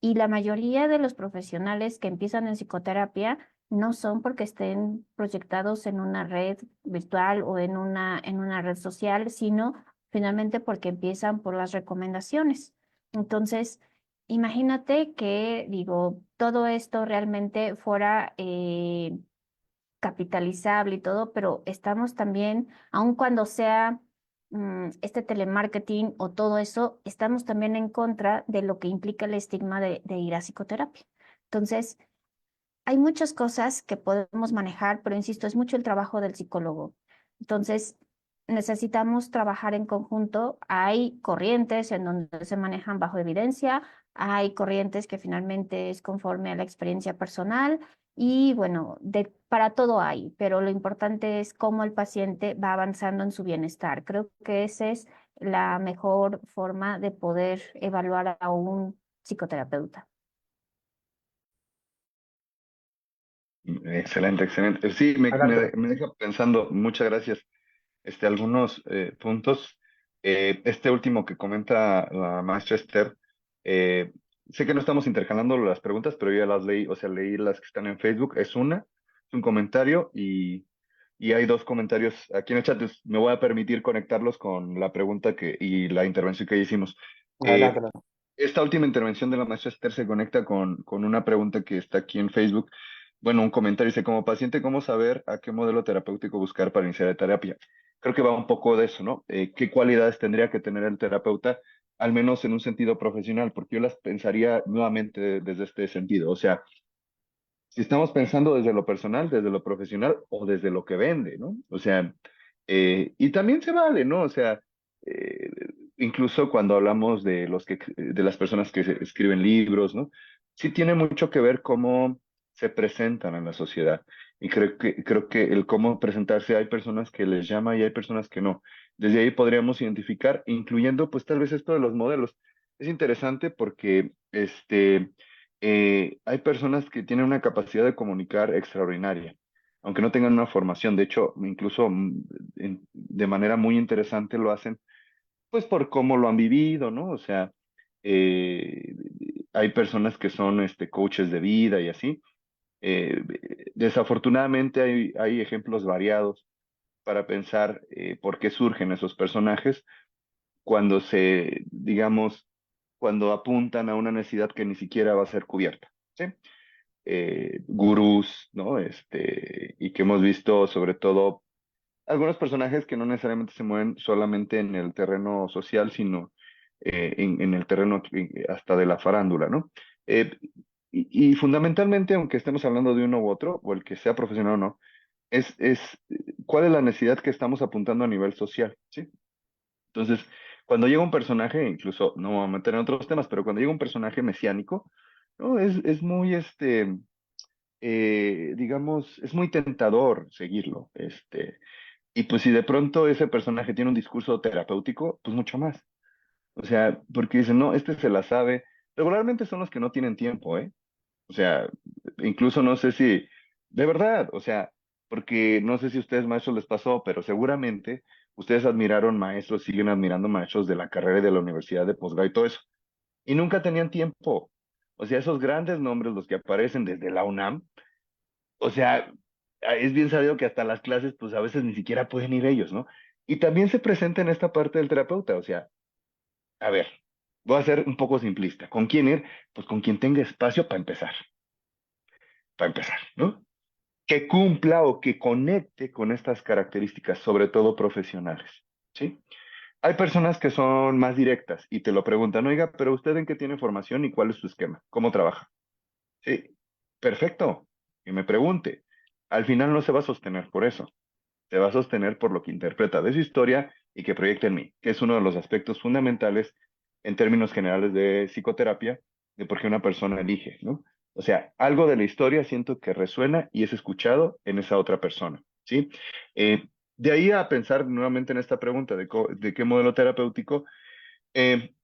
Y la mayoría de los profesionales que empiezan en psicoterapia no son porque estén proyectados en una red virtual o en una red social, sino finalmente porque empiezan por las recomendaciones. Entonces, imagínate que, digo, todo esto realmente fuera capitalizable y todo, pero estamos también, aun cuando sea este telemarketing o todo eso, estamos también en contra de lo que implica el estigma de ir a psicoterapia. Entonces, hay muchas cosas que podemos manejar, pero insisto, es mucho el trabajo del psicólogo. Entonces, necesitamos trabajar en conjunto. Hay corrientes en donde se manejan bajo evidencia, hay corrientes que finalmente es conforme a la experiencia personal y bueno, para todo hay, pero lo importante es cómo el paciente va avanzando en su bienestar. Creo que esa es la mejor forma de poder evaluar a un psicoterapeuta. Excelente, excelente. Sí, me, Adelante. me deja pensando, muchas gracias. Algunos puntos. Este último que comenta la maestra Esther, eh, sé que no estamos intercalando las preguntas, pero yo ya las leí, o sea, leí las que están en Facebook. Es un comentario y hay dos comentarios aquí en el chat. Entonces, me voy a permitir conectarlos con la pregunta y la intervención que hicimos. Adelante, Eh, adelante. esta última intervención de la maestra Esther se conecta con una pregunta que está aquí en Facebook. Bueno, un comentario dice, como paciente, ¿cómo saber a qué modelo terapéutico buscar para iniciar la terapia? Creo que va un poco de eso, ¿no? ¿Qué cualidades tendría que tener el terapeuta, al menos en un sentido profesional? Porque yo las pensaría nuevamente desde este sentido. O sea, si estamos pensando desde lo personal, desde lo profesional o desde lo que vende, ¿no? O sea, y también se vale, ¿no? O sea, eh, incluso cuando hablamos de de las personas que escriben libros, ¿no? Sí tiene mucho que ver cómo se presentan en la sociedad. Y creo que el cómo presentarse, hay personas que les llama y hay personas que no. Desde ahí podríamos identificar, incluyendo pues tal vez esto de los modelos. Es interesante porque hay personas que tienen una capacidad de comunicar extraordinaria, aunque no tengan una formación. De hecho, incluso de manera muy interesante lo hacen, pues por cómo lo han vivido, ¿no? O sea, eh, hay personas que son coaches de vida y así. Eh, Desafortunadamente hay ejemplos variados para pensar por qué surgen esos personajes cuando digamos, cuando apuntan a una necesidad que ni siquiera va a ser cubierta. ¿Sí? Gurús, ¿no? Y que hemos visto sobre todo algunos personajes que no necesariamente se mueven solamente en el terreno social, sino en el terreno hasta de la farándula, ¿no? Eh, y fundamentalmente, aunque estemos hablando de uno u otro, o el que sea profesional o no, es cuál es la necesidad que estamos apuntando a nivel social, ¿sí? Entonces, cuando llega un personaje, incluso no me voy a meter en otros temas, pero cuando llega un personaje mesiánico, ¿no? Es muy, digamos, es muy tentador seguirlo. Y pues si de pronto ese personaje tiene un discurso terapéutico, pues mucho más. O sea, porque dicen, no, este se la sabe. Regularmente son los que no tienen tiempo, ¿eh? O sea, incluso no sé si, de verdad, o sea, porque no sé si a ustedes maestros les pasó, pero seguramente ustedes admiraron maestros, siguen admirando maestros de la carrera y de la universidad de posgrado y todo eso, y nunca tenían tiempo. O sea, esos grandes nombres, los que aparecen desde la UNAM, o sea, es bien sabido que hasta las clases, pues a veces ni siquiera pueden ir ellos, ¿no? Y también se presenta en esta parte del terapeuta, o sea, a ver, voy a ser un poco simplista. ¿Con quién ir? Pues con quien tenga espacio para empezar, ¿no? Que cumpla o que conecte con estas características, sobre todo profesionales, ¿sí? Hay personas que son más directas y te lo preguntan, oiga, pero ¿usted en qué tiene formación y cuál es su esquema? ¿Cómo trabaja? Sí, perfecto. Que me pregunte. Al final no se va a sostener por eso, se va a sostener por lo que interpreta de su historia y que proyecta en mí, que es uno de los aspectos fundamentales en términos generales de psicoterapia, de por qué una persona elige, ¿no? O sea, algo de la historia siento que resuena y es escuchado en esa otra persona, ¿sí? Eh, de ahí a pensar nuevamente en esta pregunta de qué modelo terapéutico, eh,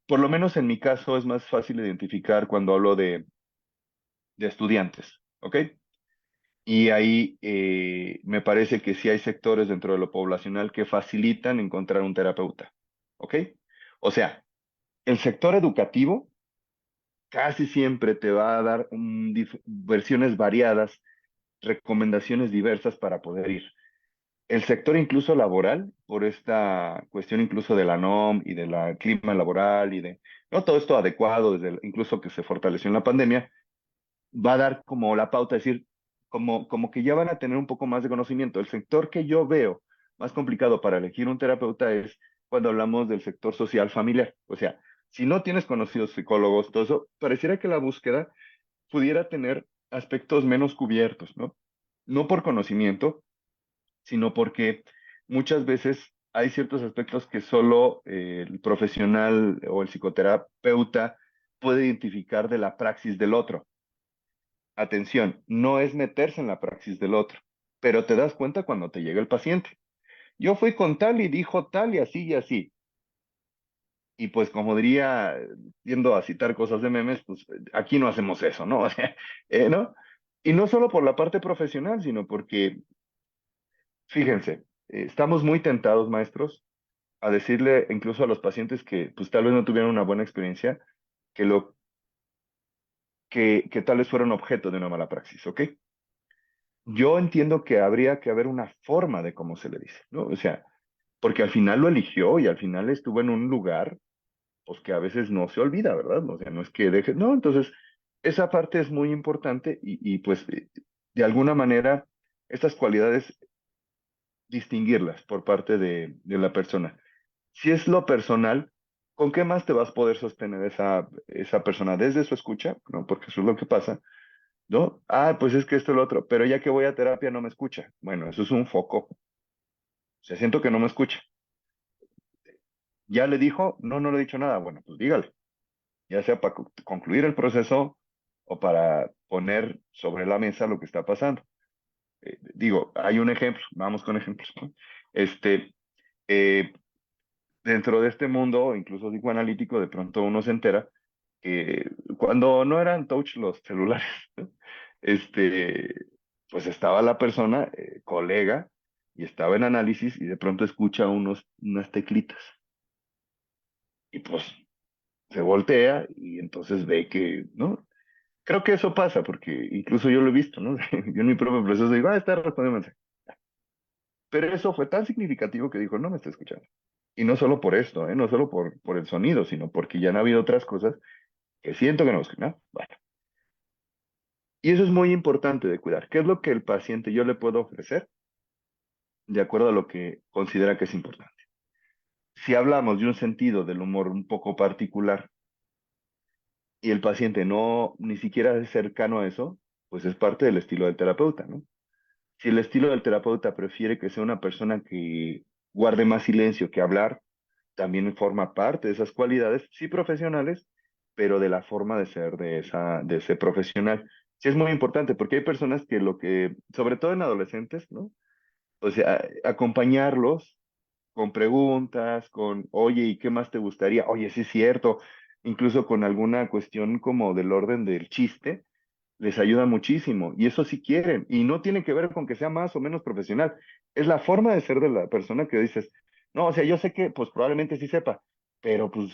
por lo menos en mi caso es más fácil identificar cuando hablo de estudiantes, ¿ok? Y ahí me parece que sí hay sectores dentro de lo poblacional que facilitan encontrar un terapeuta, ¿ok? O sea, el sector educativo casi siempre te va a dar versiones variadas, recomendaciones diversas para poder ir. El sector incluso laboral, por esta cuestión incluso de la NOM y de la clima laboral y de no todo esto adecuado, incluso que se fortaleció en la pandemia, va a dar como la pauta, es decir, como que ya van a tener un poco más de conocimiento. El sector que yo veo más complicado para elegir un terapeuta es cuando hablamos del sector social familiar. O sea, si no tienes conocidos psicólogos, todo eso, pareciera que la búsqueda pudiera tener aspectos menos cubiertos, ¿no? No por conocimiento, sino porque muchas veces hay ciertos aspectos que solo el profesional o el psicoterapeuta puede identificar de la praxis del otro. Atención, no es meterse en la praxis del otro, pero te das cuenta cuando te llega el paciente. Yo fui con tal y dijo tal y así y así. Y pues como diría, yendo a citar cosas de memes, pues aquí no hacemos eso, ¿no? O sea, ¿no? Y no solo por la parte profesional, sino porque, fíjense, estamos muy tentados, maestros, a decirle incluso a los pacientes que pues tal vez no tuvieron una buena experiencia, que tal vez fueron objeto de una mala praxis, ¿ok? Yo entiendo que habría que haber una forma de cómo se le dice, ¿no? O sea, porque al final lo eligió y al final estuvo en un lugar, pues que a veces no se olvida, ¿verdad? O sea, no es que deje, no, entonces esa parte es muy importante pues de alguna manera estas cualidades distinguirlas por parte de la persona. Si es lo personal, ¿con qué más te vas a poder sostener esa persona desde su escucha? ¿No? Porque eso es lo que pasa, ¿no? Ah, pues es que esto es lo otro, pero ya que voy a terapia no me escucha. Bueno, eso es un foco. O sea, siento que no me escucha. ¿Ya le dijo? No, no le he dicho nada. Bueno, pues dígale, ya sea para concluir el proceso o para poner sobre la mesa lo que está pasando. Digo, hay un ejemplo, vamos con ejemplos, ¿no? Este, eh, dentro de este mundo, incluso psicoanalítico, de pronto uno se entera que cuando no eran touch los celulares, ¿no? este, pues estaba la persona, colega, y estaba en análisis y de pronto escucha unas teclitas. Y pues se voltea y entonces ve que, ¿no? Creo que eso pasa porque incluso yo lo he visto, ¿no? Yo en mi propio proceso digo, está respondiendo mensaje. Pero eso fue tan significativo que dijo, no me está escuchando. Y no solo por esto, ¿eh? No solo por el sonido, sino porque ya han habido otras cosas que siento que no buscan, ¿no? Bueno, y eso es muy importante de cuidar. ¿Qué es lo que el paciente yo le puedo ofrecer de acuerdo a lo que considera que es importante? Si hablamos de un sentido del humor un poco particular y el paciente no ni siquiera es cercano a eso, pues es parte del estilo del terapeuta, ¿no? Si el estilo del terapeuta prefiere que sea una persona que guarde más silencio que hablar, también forma parte de esas cualidades, sí profesionales, pero de la forma de ser de ese profesional. Sí es muy importante porque hay personas que sobre todo en adolescentes, ¿no? O sea, acompañarlos con preguntas, oye, ¿y qué más te gustaría? Oye, sí es cierto, incluso con alguna cuestión como del orden del chiste, les ayuda muchísimo. Y eso sí quieren. Y no tiene que ver con que sea más o menos profesional. Es la forma de ser de la persona que dices, no, o sea, yo sé que pues probablemente sí sepa, pero pues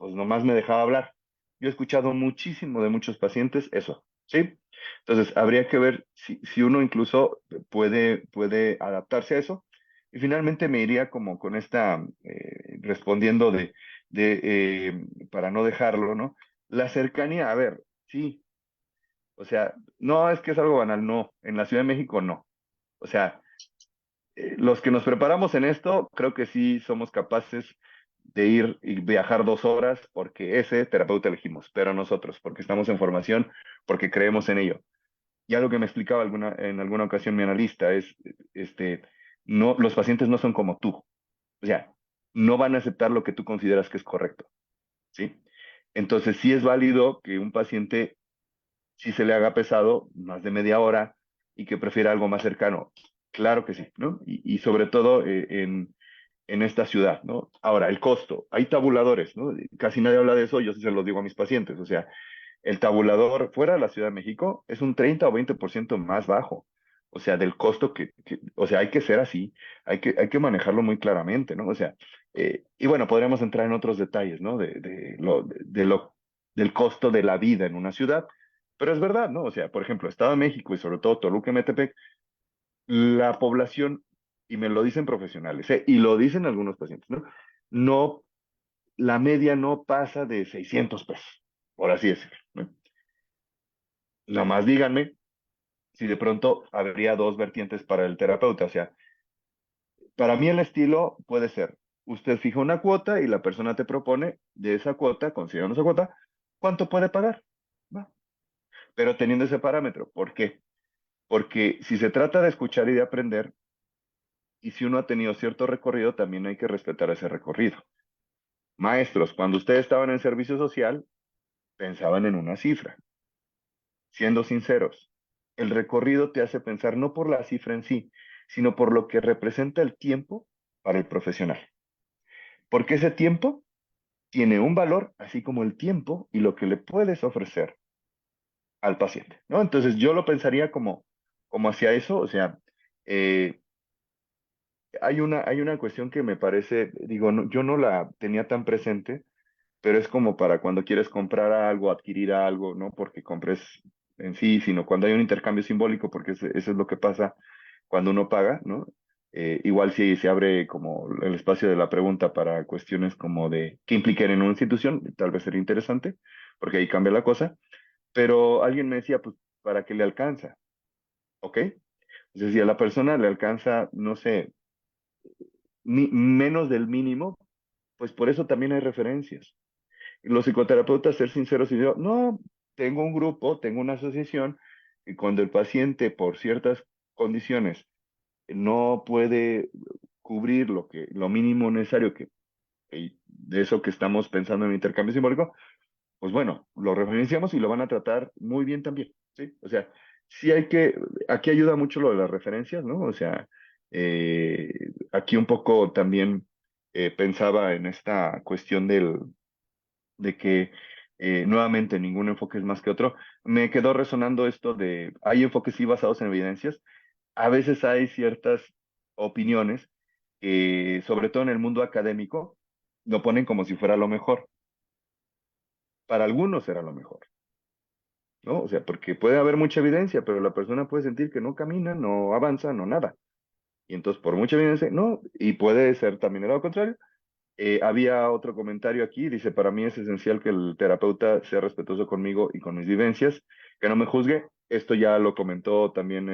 nomás me dejaba hablar. Yo he escuchado muchísimo de muchos pacientes eso, ¿sí? Entonces, habría que ver si uno incluso puede adaptarse a eso. Y finalmente me iría como con respondiendo para no dejarlo, ¿no? La cercanía, a ver, sí, o sea, no es que es algo banal, no. En la Ciudad de México, no. O sea, los que nos preparamos en esto, creo que sí somos capaces de ir y viajar 2 horas porque ese terapeuta elegimos, pero nosotros, porque estamos en formación, porque creemos en ello. Y algo que me explicaba en alguna ocasión mi analista es, no, los pacientes no son como tú. O sea, no van a aceptar lo que tú consideras que es correcto, ¿sí? Entonces, sí es válido que un paciente si se le haga pesado más de media hora y que prefiera algo más cercano. Claro que sí, ¿no? Y sobre todo en esta ciudad, ¿no? Ahora, el costo. Hay tabuladores, ¿no? Casi nadie habla de eso, yo sí se los digo a mis pacientes. O sea, el tabulador fuera de la Ciudad de México es un 30 o 20% más bajo. O sea, del costo o sea, hay que ser así, hay que manejarlo muy claramente, ¿no? O sea, y bueno, podríamos entrar en otros detalles, ¿no? Del costo de la vida en una ciudad, pero es verdad, ¿no? O sea, por ejemplo, Estado de México y sobre todo Toluca y Metepec, la población, y me lo dicen profesionales, y lo dicen algunos pacientes, ¿no? No, la media no pasa de 600 pesos, por así decirlo, ¿no? Nomás díganme si de pronto habría dos vertientes para el terapeuta. O sea, para mí el estilo puede ser, usted fija una cuota y la persona te propone de esa cuota, considerando esa cuota, cuánto puede pagar. Va. Pero teniendo ese parámetro. ¿Por qué? Porque si se trata de escuchar y de aprender, y si uno ha tenido cierto recorrido, también hay que respetar ese recorrido. Maestros, cuando ustedes estaban en servicio social, pensaban en una cifra. Siendo sinceros, el recorrido te hace pensar no por la cifra en sí, sino por lo que representa el tiempo para el profesional. Porque ese tiempo tiene un valor, así como el tiempo y lo que le puedes ofrecer al paciente, ¿no? Entonces yo lo pensaría como hacia eso. O sea, eh, hay una cuestión que me parece, digo, yo no la tenía tan presente, pero es como para cuando quieres comprar algo, adquirir algo, no porque compres en sí, sino cuando hay un intercambio simbólico, porque eso es lo que pasa cuando uno paga, ¿no? Igual si se abre como el espacio de la pregunta para cuestiones como de qué implican en una institución, tal vez sería interesante, porque ahí cambia la cosa, pero alguien me decía, pues, ¿para qué le alcanza? ¿Ok? Entonces, si a la persona le alcanza, no sé, menos del mínimo, pues por eso también hay referencias. Los psicoterapeutas, ser sinceros y yo, no, tengo un grupo, tengo una asociación, y cuando el paciente por ciertas condiciones no puede cubrir lo mínimo necesario de eso que estamos pensando en intercambio simbólico, pues bueno, lo referenciamos y lo van a tratar muy bien también, ¿sí? O sea, sí aquí ayuda mucho lo de las referencias, ¿no? O sea, aquí un poco también pensaba en esta cuestión de que nuevamente ningún enfoque es más que otro. Me quedó resonando esto de, hay enfoques sí basados en evidencias, a veces hay ciertas opiniones que, sobre todo en el mundo académico, lo ponen como si fuera lo mejor. Para algunos será lo mejor, ¿no? O sea, porque puede haber mucha evidencia, pero la persona puede sentir que no camina, no avanza, no nada. Y entonces, por mucha evidencia, no, y puede ser también el lado contrario. Había otro comentario aquí, dice, para mí es esencial que el terapeuta sea respetuoso conmigo y con mis vivencias, que no me juzgue. Esto ya lo comentó también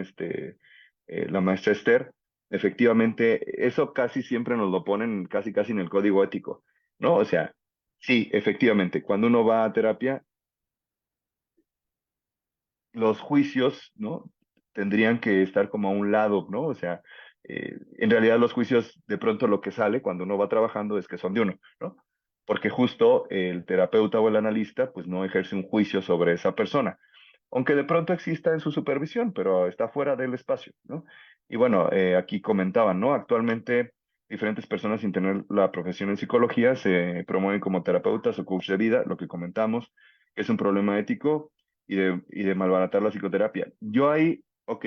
la maestra Esther. Efectivamente, eso casi siempre nos lo ponen casi casi en el código ético, ¿no? O sea, sí, efectivamente, cuando uno va a terapia, los juicios, ¿no? Tendrían que estar como a un lado, ¿no? O sea, en realidad los juicios, de pronto lo que sale cuando uno va trabajando es que son de uno, ¿no? Porque justo el terapeuta o el analista, pues no ejerce un juicio sobre esa persona, aunque de pronto exista en su supervisión, pero está fuera del espacio, ¿no? Y bueno, aquí comentaban, ¿no? Actualmente diferentes personas sin tener la profesión en psicología se promueven como terapeutas o coach de vida, lo que comentamos, que es un problema ético y de malbaratar la psicoterapia. Yo ahí, ok,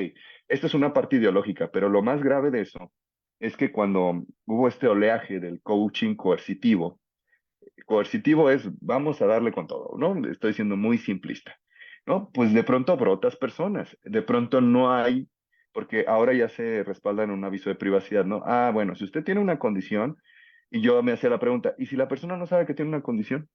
esto es una parte ideológica, pero lo más grave de eso es que cuando hubo este oleaje del coaching coercitivo es vamos a darle con todo, ¿no? Estoy siendo muy simplista, ¿no? Pues de pronto brotas personas, de pronto no hay, porque ahora ya se respalda en un aviso de privacidad, ¿no? Ah, bueno, si usted tiene una condición, y yo me hacía la pregunta, ¿y si la persona no sabe que tiene una condición?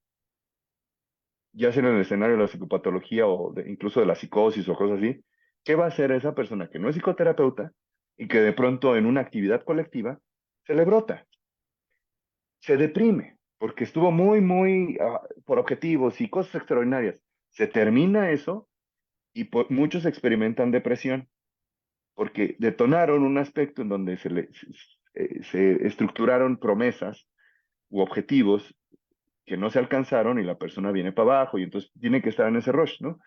Ya sea en el escenario de la psicopatología o incluso de la psicosis o cosas así, ¿qué va a hacer esa persona que no es psicoterapeuta y que de pronto en una actividad colectiva se le brota, se deprime, porque estuvo muy, muy por objetivos y cosas extraordinarias? Se termina eso y muchos experimentan depresión porque detonaron un aspecto en donde se estructuraron promesas u objetivos que no se alcanzaron y la persona viene para abajo y entonces tiene que estar en ese rush, ¿no?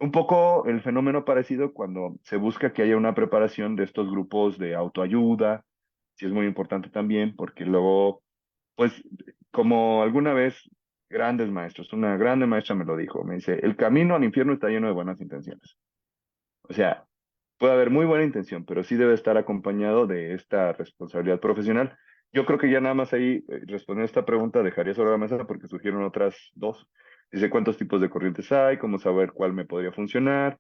Un poco el fenómeno parecido cuando se busca que haya una preparación de estos grupos de autoayuda, sí es muy importante también, porque luego, pues, como alguna vez grandes maestros, una grande maestra me lo dijo, me dice, el camino al infierno está lleno de buenas intenciones. O sea, puede haber muy buena intención, pero sí debe estar acompañado de esta responsabilidad profesional. Yo creo que ya nada más ahí, respondiendo a esta pregunta, dejaría sobre la mesa porque surgieron otras dos. Dice, ¿cuántos tipos de corrientes hay? ¿Cómo saber cuál me podría funcionar?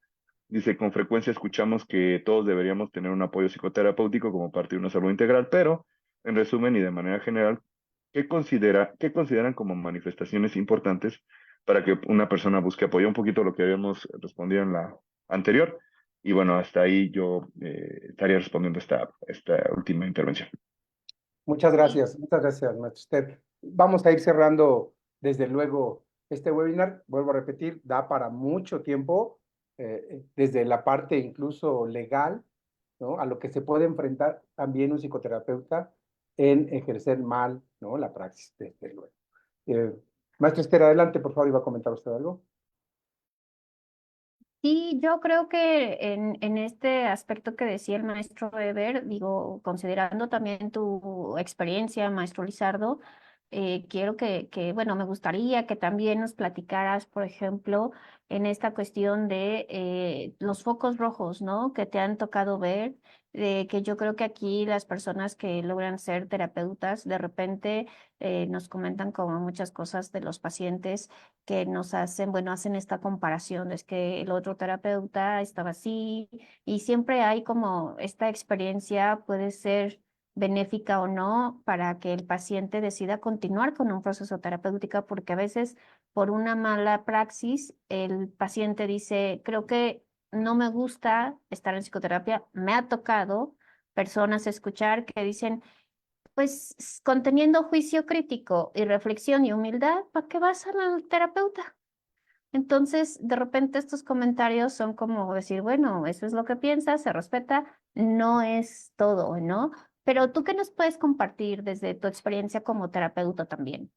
Dice, con frecuencia escuchamos que todos deberíamos tener un apoyo psicoterapéutico como parte de una salud integral, pero en resumen y de manera general, qué consideran como manifestaciones importantes para que una persona busque apoyo? Un poquito lo que habíamos respondido en la anterior. Y bueno, hasta ahí yo estaría respondiendo esta última intervención. Muchas gracias, maestro Esther. Vamos a ir cerrando desde luego este webinar. Vuelvo a repetir, da para mucho tiempo, desde la parte incluso legal, ¿no? A lo que se puede enfrentar también un psicoterapeuta en ejercer mal, ¿no? La praxis, desde luego. Eh, Maestro Esther, adelante, por favor, iba a comentar usted algo. Sí, yo creo que en este aspecto que decía el maestro Weber, digo, considerando también tu experiencia, maestro Lizardo, quiero bueno, me gustaría que también nos platicaras, por ejemplo, en esta cuestión de los focos rojos, ¿no? Que te han tocado ver, que yo creo que aquí las personas que logran ser terapeutas, de repente nos comentan como muchas cosas de los pacientes que nos hacen, bueno, hacen esta comparación, es que el otro terapeuta estaba así y siempre hay como esta experiencia puede ser benéfica o no para que el paciente decida continuar con un proceso terapéutico, porque a veces por una mala praxis el paciente dice, creo que no me gusta estar en psicoterapia, me ha tocado personas escuchar que dicen, pues conteniendo juicio crítico y reflexión y humildad, ¿para qué vas al terapeuta? Entonces, de repente estos comentarios son como decir, bueno, eso es lo que piensas, se respeta, no es todo, ¿no? Pero tú qué nos puedes compartir desde tu experiencia como terapeuta también.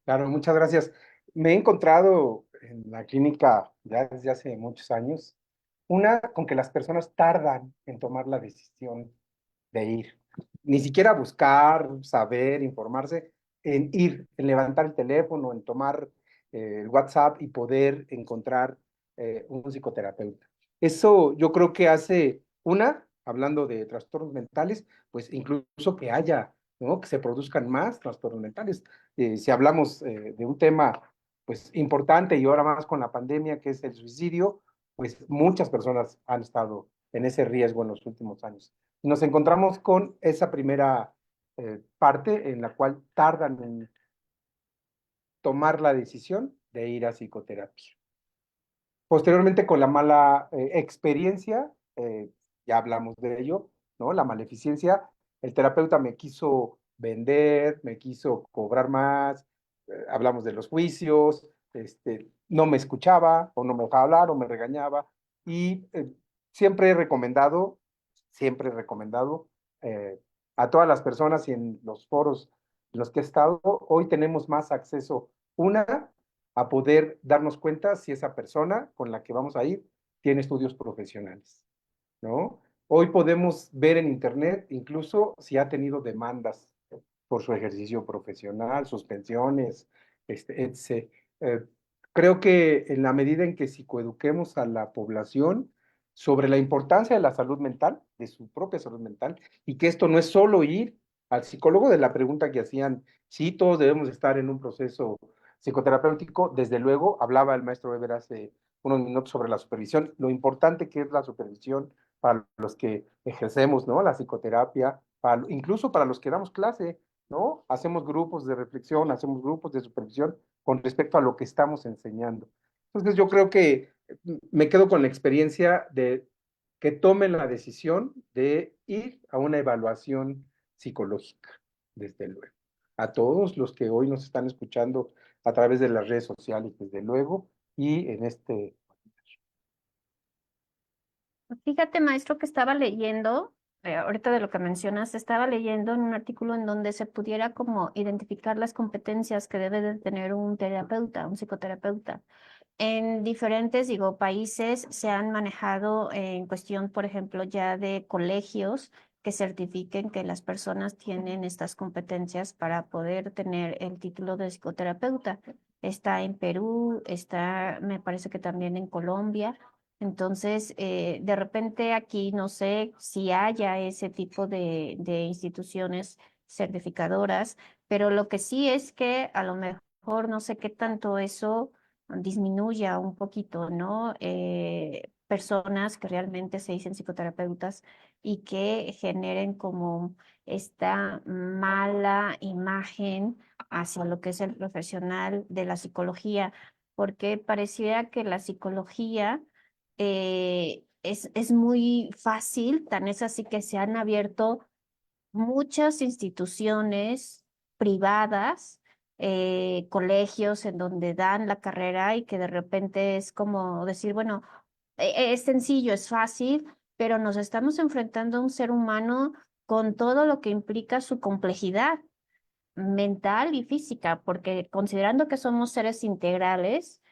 Claro, muchas gracias. Me he encontrado en la clínica ya desde hace muchos años, una con que las personas tardan en tomar la decisión de ir. Ni siquiera buscar, saber, informarse, en ir, en levantar el teléfono, en tomar el WhatsApp y poder encontrar un psicoterapeuta. Eso yo creo que hace hablando de trastornos mentales, pues incluso que haya, ¿no? Que se produzcan más trastornos mentales. Si hablamos de un tema pues importante y ahora más con la pandemia, que es el suicidio, pues muchas personas han estado en ese riesgo en los últimos años. Nos encontramos con esa primera parte en la cual tardan en tomar la decisión de ir a psicoterapia. Posteriormente, con la mala experiencia, ya hablamos de ello, ¿no? La maleficencia, el terapeuta me quiso vender, me quiso cobrar más, hablamos de los juicios, no me escuchaba, o no me dejaba hablar, o me regañaba, y siempre he recomendado eh, a todas las personas y en los foros en los que he estado, hoy tenemos más acceso, a poder darnos cuenta si esa persona con la que vamos a ir tiene estudios profesionales, ¿no? Hoy podemos ver en internet incluso si ha tenido demandas por su ejercicio profesional, suspensiones, etc. Eh, Creo que en la medida en que psicoeduquemos a la población sobre la importancia de la salud mental, de su propia salud mental, y que esto no es solo ir al psicólogo, de la pregunta que hacían, sí, todos debemos estar en un proceso psicoterapéutico, desde luego, hablaba el maestro Weber hace unos minutos sobre la supervisión, lo importante que es la supervisión para los que ejercemos, ¿no? La psicoterapia, incluso para los que damos clase, ¿no? Hacemos grupos de reflexión, hacemos grupos de supervisión con respecto a lo que estamos enseñando. Entonces yo creo que me quedo con la experiencia de que tomen la decisión de ir a una evaluación psicológica, desde luego. A todos los que hoy nos están escuchando a través de las redes sociales, desde luego, y en este... Fíjate, maestro, que estaba leyendo, ahorita de lo que mencionas, estaba leyendo en un artículo en donde se pudiera como identificar las competencias que debe de tener un terapeuta, un psicoterapeuta. En diferentes, digo, países se han manejado en cuestión, por ejemplo, ya de colegios que certifiquen que las personas tienen estas competencias para poder tener el título de psicoterapeuta. Está en Perú, está, me parece que también en Colombia. Entonces, de repente aquí no sé si haya ese tipo de instituciones certificadoras, pero lo que sí es que a lo mejor no sé qué tanto eso disminuya un poquito, ¿no? Personas que realmente se dicen psicoterapeutas y que generen como esta mala imagen hacia lo que es el profesional de la psicología, porque pareciera que la psicología es muy fácil, tan es así que se han abierto muchas instituciones privadas, colegios en donde dan la carrera y que de repente es como decir, bueno, es sencillo, es fácil, pero nos estamos enfrentando a un ser humano con todo lo que implica su complejidad mental y física, porque considerando que somos seres integrales,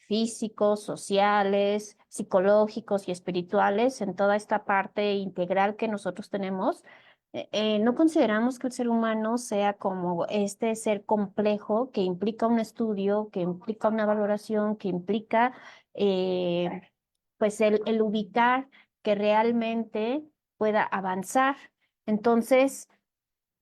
físicos, sociales, psicológicos y espirituales, en toda esta parte integral que nosotros tenemos, no consideramos que el ser humano sea como este ser complejo que implica un estudio, que implica una valoración, que implica pues el ubicar que realmente pueda avanzar. Entonces,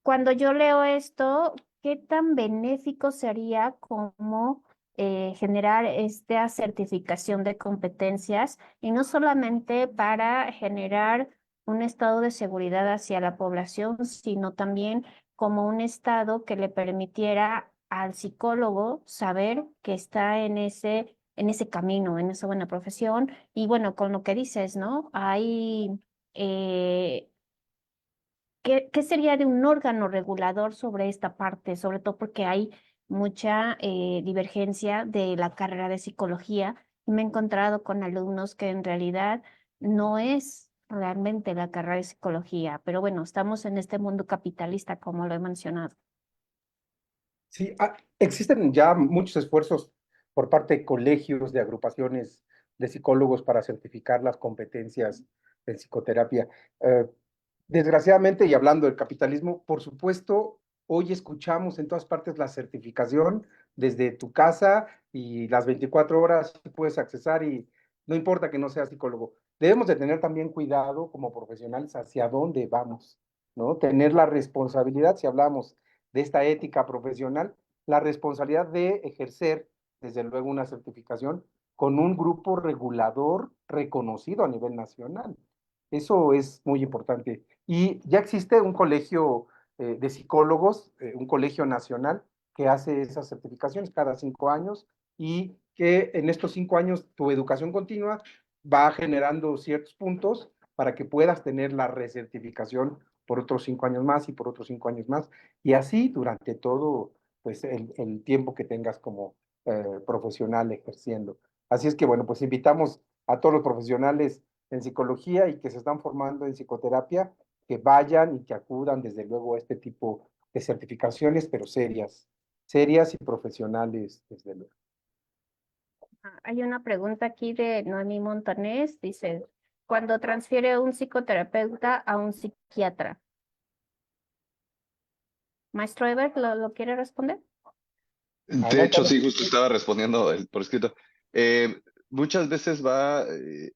cuando yo leo esto, ¿qué tan benéfico sería como generar esta certificación de competencias y no solamente para generar un estado de seguridad hacia la población, sino también como un estado que le permitiera al psicólogo saber que está en ese camino, en esa buena profesión? Y bueno, con lo que dices, ¿no? Hay eh, ¿qué sería de un órgano regulador sobre esta parte? Sobre todo porque hay mucha divergencia de la carrera de psicología. Y me he encontrado con alumnos que en realidad no es realmente la carrera de psicología, pero bueno, estamos en este mundo capitalista, como lo he mencionado. Sí, existen ya muchos esfuerzos por parte de colegios, de agrupaciones de psicólogos para certificar las competencias en psicoterapia. Eh, Desgraciadamente, y hablando del capitalismo, por supuesto, hoy escuchamos en todas partes la certificación desde tu casa y las 24 horas puedes accesar y no importa que no seas psicólogo. Debemos de tener también cuidado como profesionales hacia dónde vamos, ¿no? Tener la responsabilidad, si hablamos de esta ética profesional, la responsabilidad de ejercer, desde luego, una certificación con un grupo regulador reconocido a nivel nacional. Eso es muy importante. Y ya existe un colegio de psicólogos, un colegio nacional que hace esas certificaciones cada 5 años y que en estos 5 años tu educación continua va generando ciertos puntos para que puedas tener la recertificación por otros 5 años más y por otros 5 años más. Y así durante todo pues, el tiempo que tengas como profesional ejerciendo. Así es que, bueno, pues invitamos a todos los profesionales en psicología y que se están formando en psicoterapia, que vayan y que acudan desde luego a este tipo de certificaciones, pero serias, serias y profesionales, desde luego. Hay una pregunta aquí de Noemí Montanés, dice, cuando transfiere un psicoterapeuta a un psiquiatra. Maestro Eber, ¿lo quiere responder? De hecho, Adelante. sí, justo estaba respondiendo por escrito. Muchas veces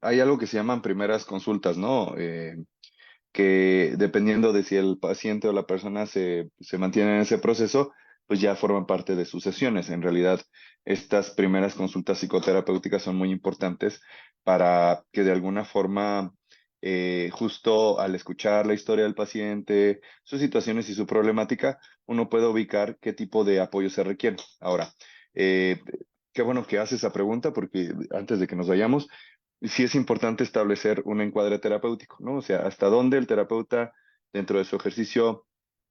hay algo que se llaman primeras consultas, ¿no? Que dependiendo de si el paciente o la persona se mantiene en ese proceso, pues ya forman parte de sus sesiones. En realidad, estas primeras consultas psicoterapéuticas son muy importantes para que de alguna forma, justo al escuchar la historia del paciente, sus situaciones y su problemática, uno pueda ubicar qué tipo de apoyo se requiere. Ahora, eh, qué bueno que hace esa pregunta porque antes de que nos vayamos, sí es importante establecer un encuadre terapéutico, ¿no? O sea, hasta dónde el terapeuta dentro de su ejercicio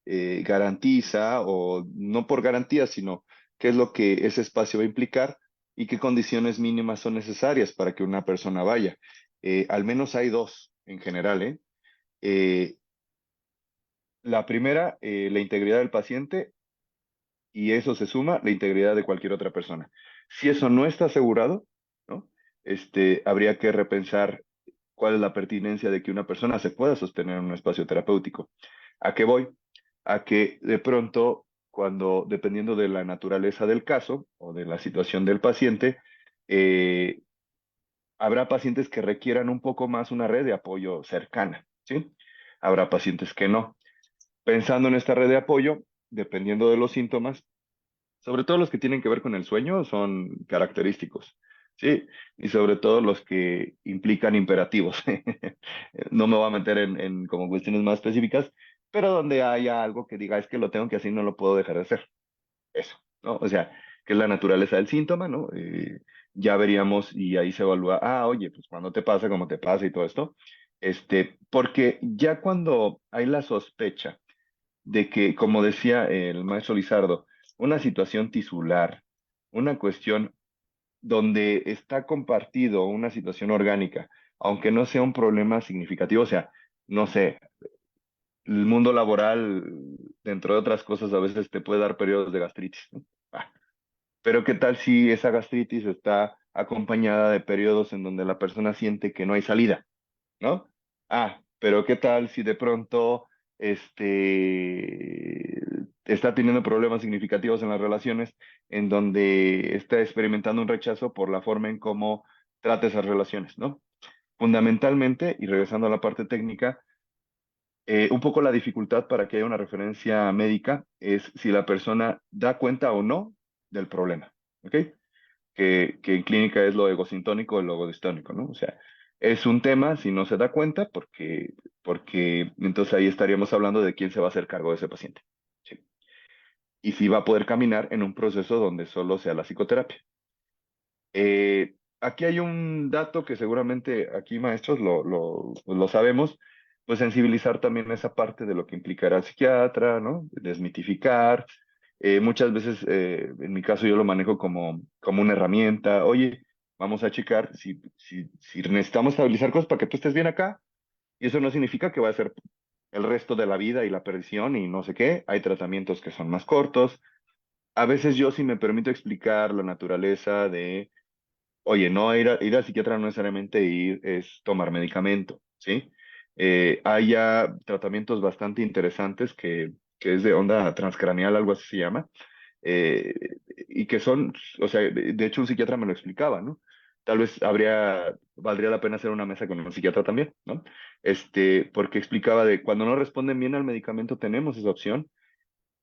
garantiza, o no por garantía, sino qué es lo que ese espacio va a implicar y qué condiciones mínimas son necesarias para que una persona vaya. Al menos hay dos en general, ¿eh? Eh, la primera, la integridad del paciente, y eso se suma la integridad de cualquier otra persona. Si eso no está asegurado, ¿no? Habría que repensar cuál es la pertinencia de que una persona se pueda sostener en un espacio terapéutico. ¿A qué voy? A que de pronto, cuando, dependiendo de la naturaleza del caso o de la situación del paciente, eh, habrá pacientes que requieran un poco más una red de apoyo cercana, ¿sí? Habrá pacientes que no. Pensando en esta red de apoyo, dependiendo de los síntomas, sobre todo los que tienen que ver con el sueño, son característicos, ¿sí? Y sobre todo los que implican imperativos. No me voy a meter en como cuestiones más específicas, pero donde haya algo que diga, es que lo tengo que hacer y no lo puedo dejar de hacer. Eso, ¿no? O sea, que es la naturaleza del síntoma, ¿no? Ya veríamos y ahí se evalúa, oye, pues cuando te pasa, cómo te pasa y todo esto. Porque ya cuando hay la sospecha de que, como decía el maestro Lizardo, una situación tisular, una cuestión donde está compartido una situación orgánica, aunque no sea un problema significativo, o sea, no sé, el mundo laboral, dentro de otras cosas, a veces te puede dar periodos de gastritis, ¿no? Pero ¿qué tal si esa gastritis está acompañada de periodos en donde la persona siente que no hay salida? ¿No? Pero ¿qué tal si de pronto está teniendo problemas significativos en las relaciones, en donde está experimentando un rechazo por la forma en cómo trata esas relaciones, ¿no? Fundamentalmente, y regresando a la parte técnica, un poco la dificultad para que haya una referencia médica es si la persona da cuenta o no del problema, ¿ok? Que en clínica es lo egosintónico o lo logodistónico, ¿no? O sea, es un tema si no se da cuenta, porque entonces ahí estaríamos hablando de quién se va a hacer cargo de ese paciente, ¿sí? Y si va a poder caminar en un proceso donde solo sea la psicoterapia. Aquí hay un dato que seguramente aquí, maestros, lo sabemos, pues sensibilizar también esa parte de lo que implicará el psiquiatra, ¿no? Desmitificar. Muchas veces, en mi caso, yo lo manejo como una herramienta. Oye, vamos a checar si necesitamos estabilizar cosas para que tú estés bien acá. Y eso no significa que va a ser el resto de la vida y la perdición y no sé qué. Hay tratamientos que son más cortos. A veces yo, si me permito explicar la naturaleza de oye, no ir al psiquiatra no necesariamente ir es tomar medicamento, ¿sí? Hay ya tratamientos bastante interesantes que es de onda transcraneal, algo así se llama, eh, y que son, o sea, de hecho un psiquiatra me lo explicaba, ¿no? Tal vez valdría la pena hacer una mesa con un psiquiatra también, ¿no? Porque explicaba de cuando no responden bien al medicamento tenemos esa opción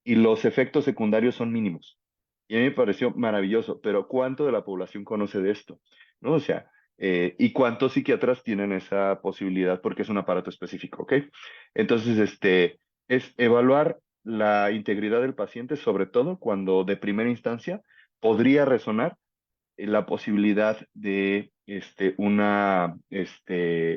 y los efectos secundarios son mínimos. Y a mí me pareció maravilloso, pero ¿cuánto de la población conoce de esto? ¿No? O sea, ¿y cuántos psiquiatras tienen esa posibilidad? Porque es un aparato específico, ¿ok? Entonces, es evaluar la integridad del paciente, sobre todo cuando de primera instancia podría resonar la posibilidad de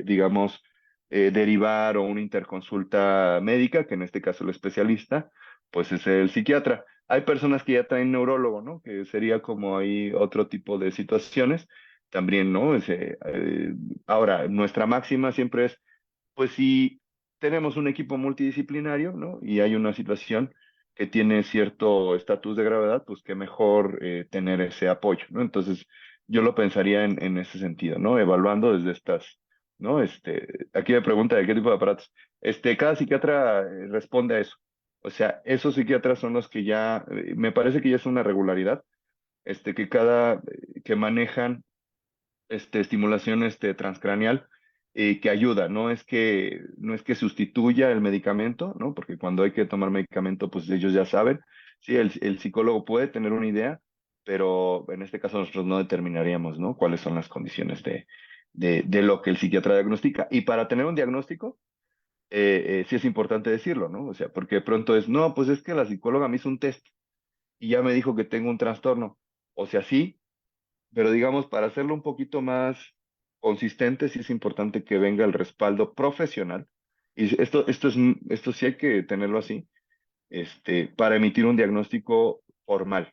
digamos, derivar o una interconsulta médica, que en este caso el especialista, pues es el psiquiatra. Hay personas que ya traen neurólogo, ¿no? Que sería como ahí otro tipo de situaciones. También, ¿no? Ahora, nuestra máxima siempre es, pues si tenemos un equipo multidisciplinario, ¿no? Y hay una situación que tiene cierto estatus de gravedad, pues qué mejor tener ese apoyo, ¿no? Entonces, yo lo pensaría en ese sentido, ¿no? Evaluando desde estas, ¿no? Aquí me pregunta de qué tipo de aparatos. Cada psiquiatra responde a eso. O sea, esos psiquiatras son los que ya, me parece que ya es una regularidad, que manejan estimulación transcraneal que ayuda, no es que sustituya el medicamento, ¿no? Porque cuando hay que tomar medicamento, pues ellos ya saben. Sí, el psicólogo puede tener una idea, pero en este caso nosotros no determinaríamos, ¿no? Cuáles son las condiciones de lo que el psiquiatra diagnostica. Y para tener un diagnóstico, sí es importante decirlo, ¿no? O sea, porque de pronto no, pues es que la psicóloga me hizo un test y ya me dijo que tengo un trastorno. O sea, sí, pero digamos, para hacerlo un poquito más consistente, sí es importante que venga el respaldo profesional. Y esto sí hay que tenerlo así, para emitir un diagnóstico formal.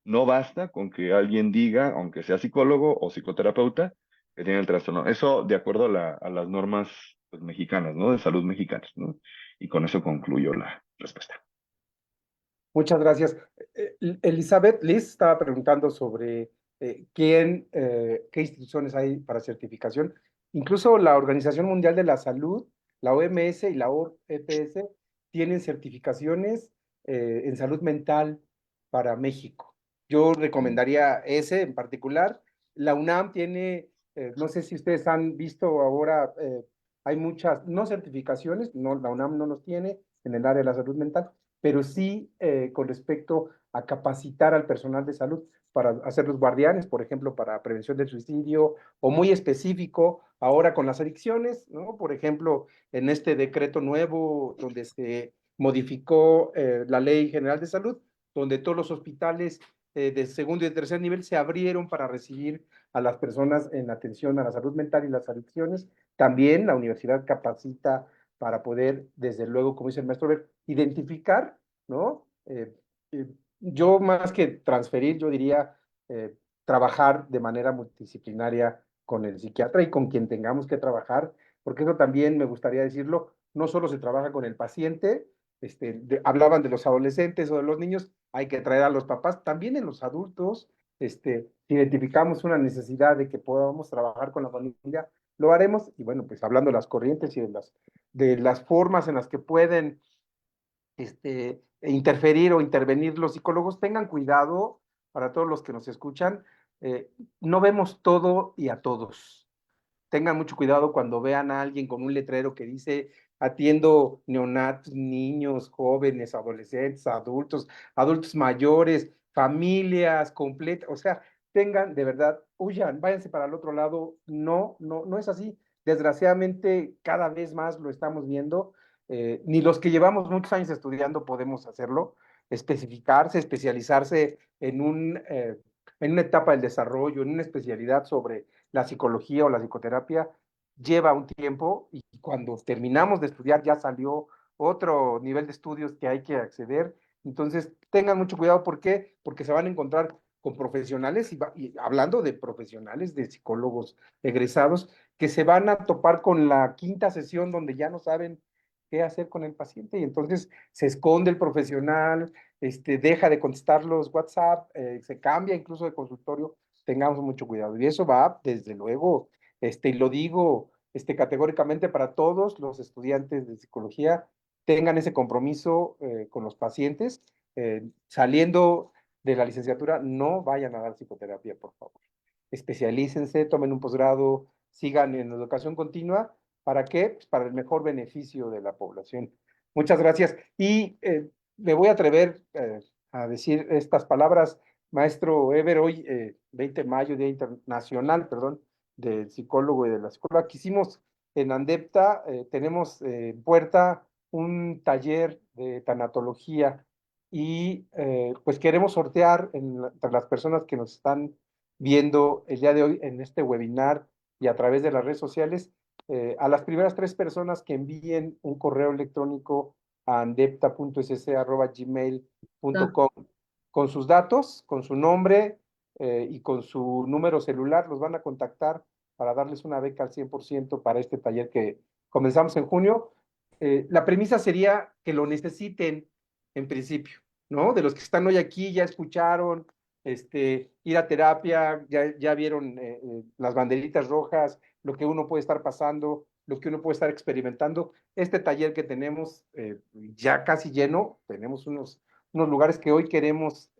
No basta con que alguien diga, aunque sea psicólogo o psicoterapeuta, que tiene el trastorno. Eso de acuerdo a las normas pues, mexicanas, ¿no? De salud mexicanas, ¿no? Y con eso concluyo la respuesta. Muchas gracias. Elizabeth, Liz estaba preguntando sobre qué instituciones hay para certificación. Incluso la Organización Mundial de la Salud, la OMS y la OEPS tienen certificaciones en salud mental para México. Yo recomendaría ese en particular. La UNAM tiene, no sé si ustedes han visto ahora, hay muchas, no certificaciones, no, la UNAM no los tiene en el área de la salud mental, pero sí con respecto a capacitar al personal de salud para hacer los guardianes, por ejemplo, para prevención del suicidio, o muy específico ahora con las adicciones, ¿no? Por ejemplo, en este decreto nuevo donde se modificó la Ley General de Salud, donde todos los hospitales de segundo y de tercer nivel se abrieron para recibir a las personas en atención a la salud mental y las adicciones. También la universidad capacita para poder, desde luego, como dice el maestro Ver, identificar, ¿no? Yo más que transferir, yo diría trabajar de manera multidisciplinaria con el psiquiatra y con quien tengamos que trabajar, porque eso también me gustaría decirlo, no solo se trabaja con el paciente, hablaban de los adolescentes o de los niños, hay que traer a los papás, también en los adultos, si identificamos una necesidad de que podamos trabajar con la familia, lo haremos, y bueno, pues hablando de las corrientes y de las formas en las que pueden interferir o intervenir los psicólogos, tengan cuidado para todos los que nos escuchan, no vemos todo y a todos. Tengan mucho cuidado cuando vean a alguien con un letrero que dice atiendo neonatos, niños, jóvenes, adolescentes, adultos mayores, familias completas, o sea, tengan de verdad, huyan, váyanse para el otro lado. No, no, no es así. Desgraciadamente, cada vez más lo estamos viendo. Ni los que llevamos muchos años estudiando podemos hacerlo, especificarse, especializarse en una etapa del desarrollo, en una especialidad sobre la psicología o la psicoterapia, lleva un tiempo y cuando terminamos de estudiar ya salió otro nivel de estudios que hay que acceder. Entonces, tengan mucho cuidado. ¿Por qué? Porque se van a encontrar con profesionales, y hablando de profesionales, de psicólogos egresados, que se van a topar con la quinta sesión donde ya no saben qué hacer con el paciente y entonces se esconde el profesional, deja de contestar los WhatsApp, se cambia incluso de consultorio. Tengamos mucho cuidado. Y eso va, desde luego, y lo digo categóricamente para todos los estudiantes de psicología, tengan ese compromiso con los pacientes. Saliendo de la licenciatura, no vayan a dar psicoterapia, por favor. Especialícense, tomen un posgrado, sigan en educación continua. ¿Para qué? Pues para el mejor beneficio de la población. Muchas gracias. Y me voy a atrever a decir estas palabras, maestro Eber, hoy, 20 de mayo, Día Internacional, perdón, del psicólogo y de la psicóloga. Quisimos en Andepta, tenemos en puerta un taller de tanatología y pues queremos sortear entre las personas que nos están viendo el día de hoy en este webinar y a través de las redes sociales, a las primeras 3 personas que envíen un correo electrónico a andepta.sc@gmail.com con sus datos, con su nombre y con su número celular, los van a contactar para darles una beca al 100% para este taller que comenzamos en junio. La premisa sería que lo necesiten en principio, ¿no? De los que están hoy aquí, ya escucharon, ir a terapia, ya vieron las banderitas rojas, lo que uno puede estar pasando, lo que uno puede estar experimentando. Este taller que tenemos ya casi lleno, tenemos unos lugares que hoy queremos,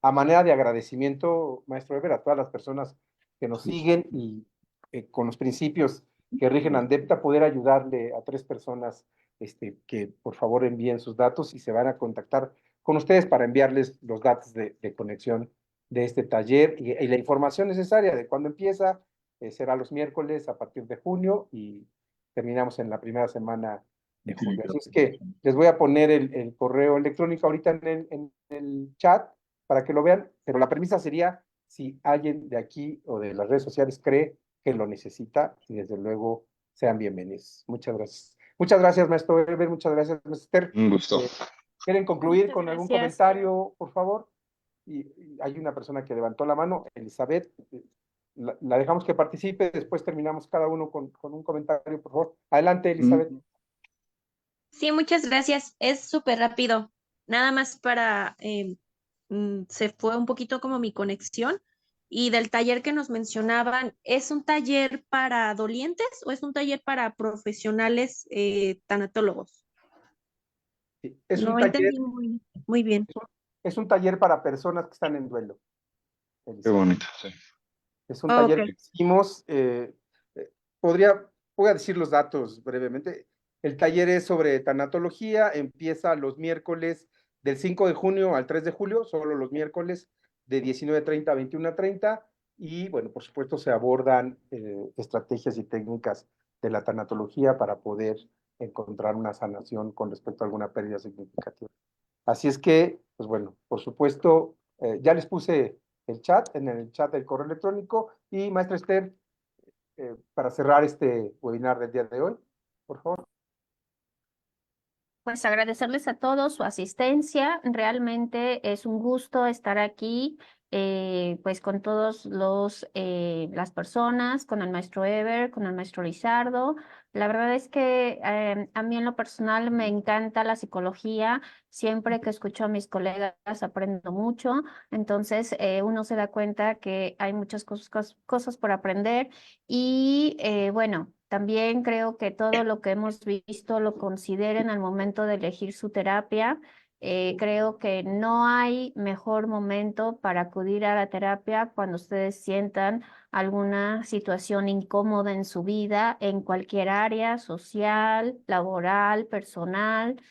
a manera de agradecimiento, maestro Eber, a todas las personas que nos siguen y con los principios que rigen Andepta, poder ayudarle a 3 personas que por favor envíen sus datos y se van a contactar con ustedes para enviarles los datos de conexión de este taller y la información necesaria de cuándo empieza. Será los miércoles a partir de junio y terminamos en la primera semana de julio. Así es que les voy a poner el correo electrónico ahorita en el chat para que lo vean, pero la premisa sería si alguien de aquí o de las redes sociales cree que lo necesita y desde luego sean bienvenidos. Muchas gracias. Muchas gracias, maestro Eber, muchas gracias, Esther. Un gusto. ¿Quieren concluir Muchas con algún gracias. comentario, por favor? Y hay una persona que levantó la mano, Elizabeth. La dejamos que participe, después terminamos cada uno con un comentario, por favor. Adelante, Elizabeth. Sí, muchas gracias. Es súper rápido. Nada más para se fue un poquito como mi conexión. Y del taller que nos mencionaban, ¿es un taller para dolientes o es un taller para profesionales tanatólogos? Sí, es un No taller, entendí muy bien. es un taller para personas que están en duelo, Qué Elisa. bonito, sí. Es un Ok. taller que hicimos, voy a decir los datos brevemente. El taller es sobre tanatología, empieza los miércoles del 5 de junio al 3 de julio, solo los miércoles de 19:30 a 21:30, y bueno, por supuesto se abordan estrategias y técnicas de la tanatología para poder encontrar una sanación con respecto a alguna pérdida significativa. Así es que, pues bueno, por supuesto, ya les puse el chat, en el chat del correo electrónico, y maestra Esther, para cerrar este webinar del día de hoy, por favor. Pues agradecerles a todos su asistencia. Realmente es un gusto estar aquí, pues con todos las personas, con el maestro Ever, con el maestro Lizardo. La verdad es que a mí en lo personal me encanta la psicología. Siempre que escucho a mis colegas aprendo mucho. Entonces uno se da cuenta que hay muchas cosas por aprender. Y bueno, también creo que todo lo que hemos visto lo consideren al momento de elegir su terapia. Creo que no hay mejor momento para acudir a la terapia cuando ustedes sientan alguna situación incómoda en su vida, en cualquier área, social, laboral, personal,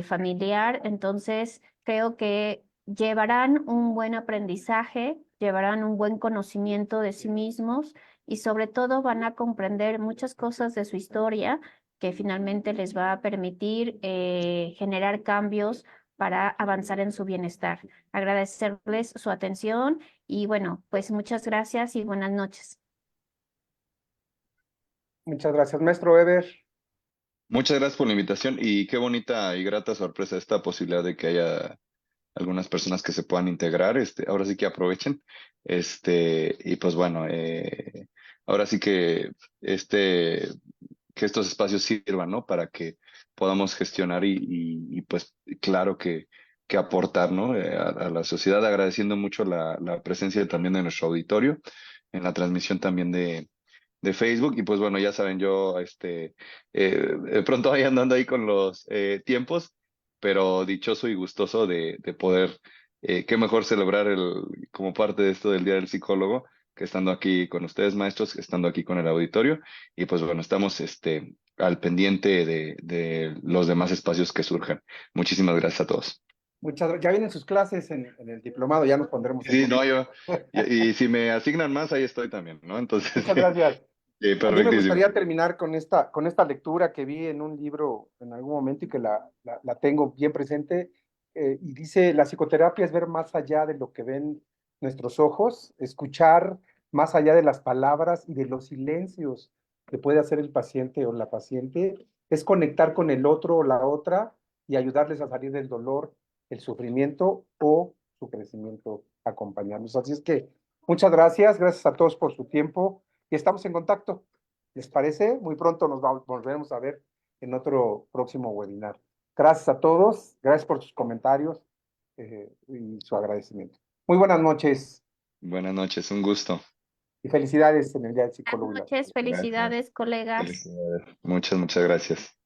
familiar. Entonces, creo que llevarán un buen aprendizaje, llevarán un buen conocimiento de sí mismos y sobre todo van a comprender muchas cosas de su historia que finalmente les va a permitir generar cambios para avanzar en su bienestar. Agradecerles su atención y bueno, pues muchas gracias y buenas noches. Muchas gracias, maestro Ever. Muchas gracias por la invitación y qué bonita y grata sorpresa esta posibilidad de que haya algunas personas que se puedan integrar. Ahora sí que aprovechen. Y pues bueno, ahora sí que que estos espacios sirvan, ¿no? Para que podamos gestionar pues claro que aportar, ¿no? A la sociedad, agradeciendo mucho la presencia también de nuestro auditorio, en la transmisión también de Facebook. Y pues bueno, ya saben, yo de pronto vaya andando ahí con los tiempos, pero dichoso y gustoso de poder, qué mejor celebrar como parte de esto del Día del Psicólogo, que estando aquí con ustedes, maestros, que estando aquí con el auditorio. Y pues bueno, estamos al pendiente de los demás espacios que surjan. Muchísimas gracias a todos. Ya vienen sus clases en el diplomado, ya nos pondremos en Sí, no, contacto. y si me asignan más, ahí estoy también, ¿no? Entonces, Muchas gracias. A mí me perfectísimo. gustaría terminar con esta lectura que vi en un libro en algún momento y que la tengo bien presente. Y dice, la psicoterapia es ver más allá de lo que ven nuestros ojos, escuchar más allá de las palabras y de los silencios que puede hacer el paciente o la paciente, es conectar con el otro o la otra y ayudarles a salir del dolor, el sufrimiento o su crecimiento, acompañarnos. Así es que muchas gracias, gracias a todos por su tiempo y estamos en contacto. ¿Les parece? Muy pronto volveremos a ver en otro próximo webinar. Gracias a todos, gracias por sus comentarios y su agradecimiento. Muy buenas noches Buenas noches, un gusto. y felicidades en el Día del Psicólogo. Buenas noches, Gracias. felicidades, colegas. Felicidades. Muchas gracias.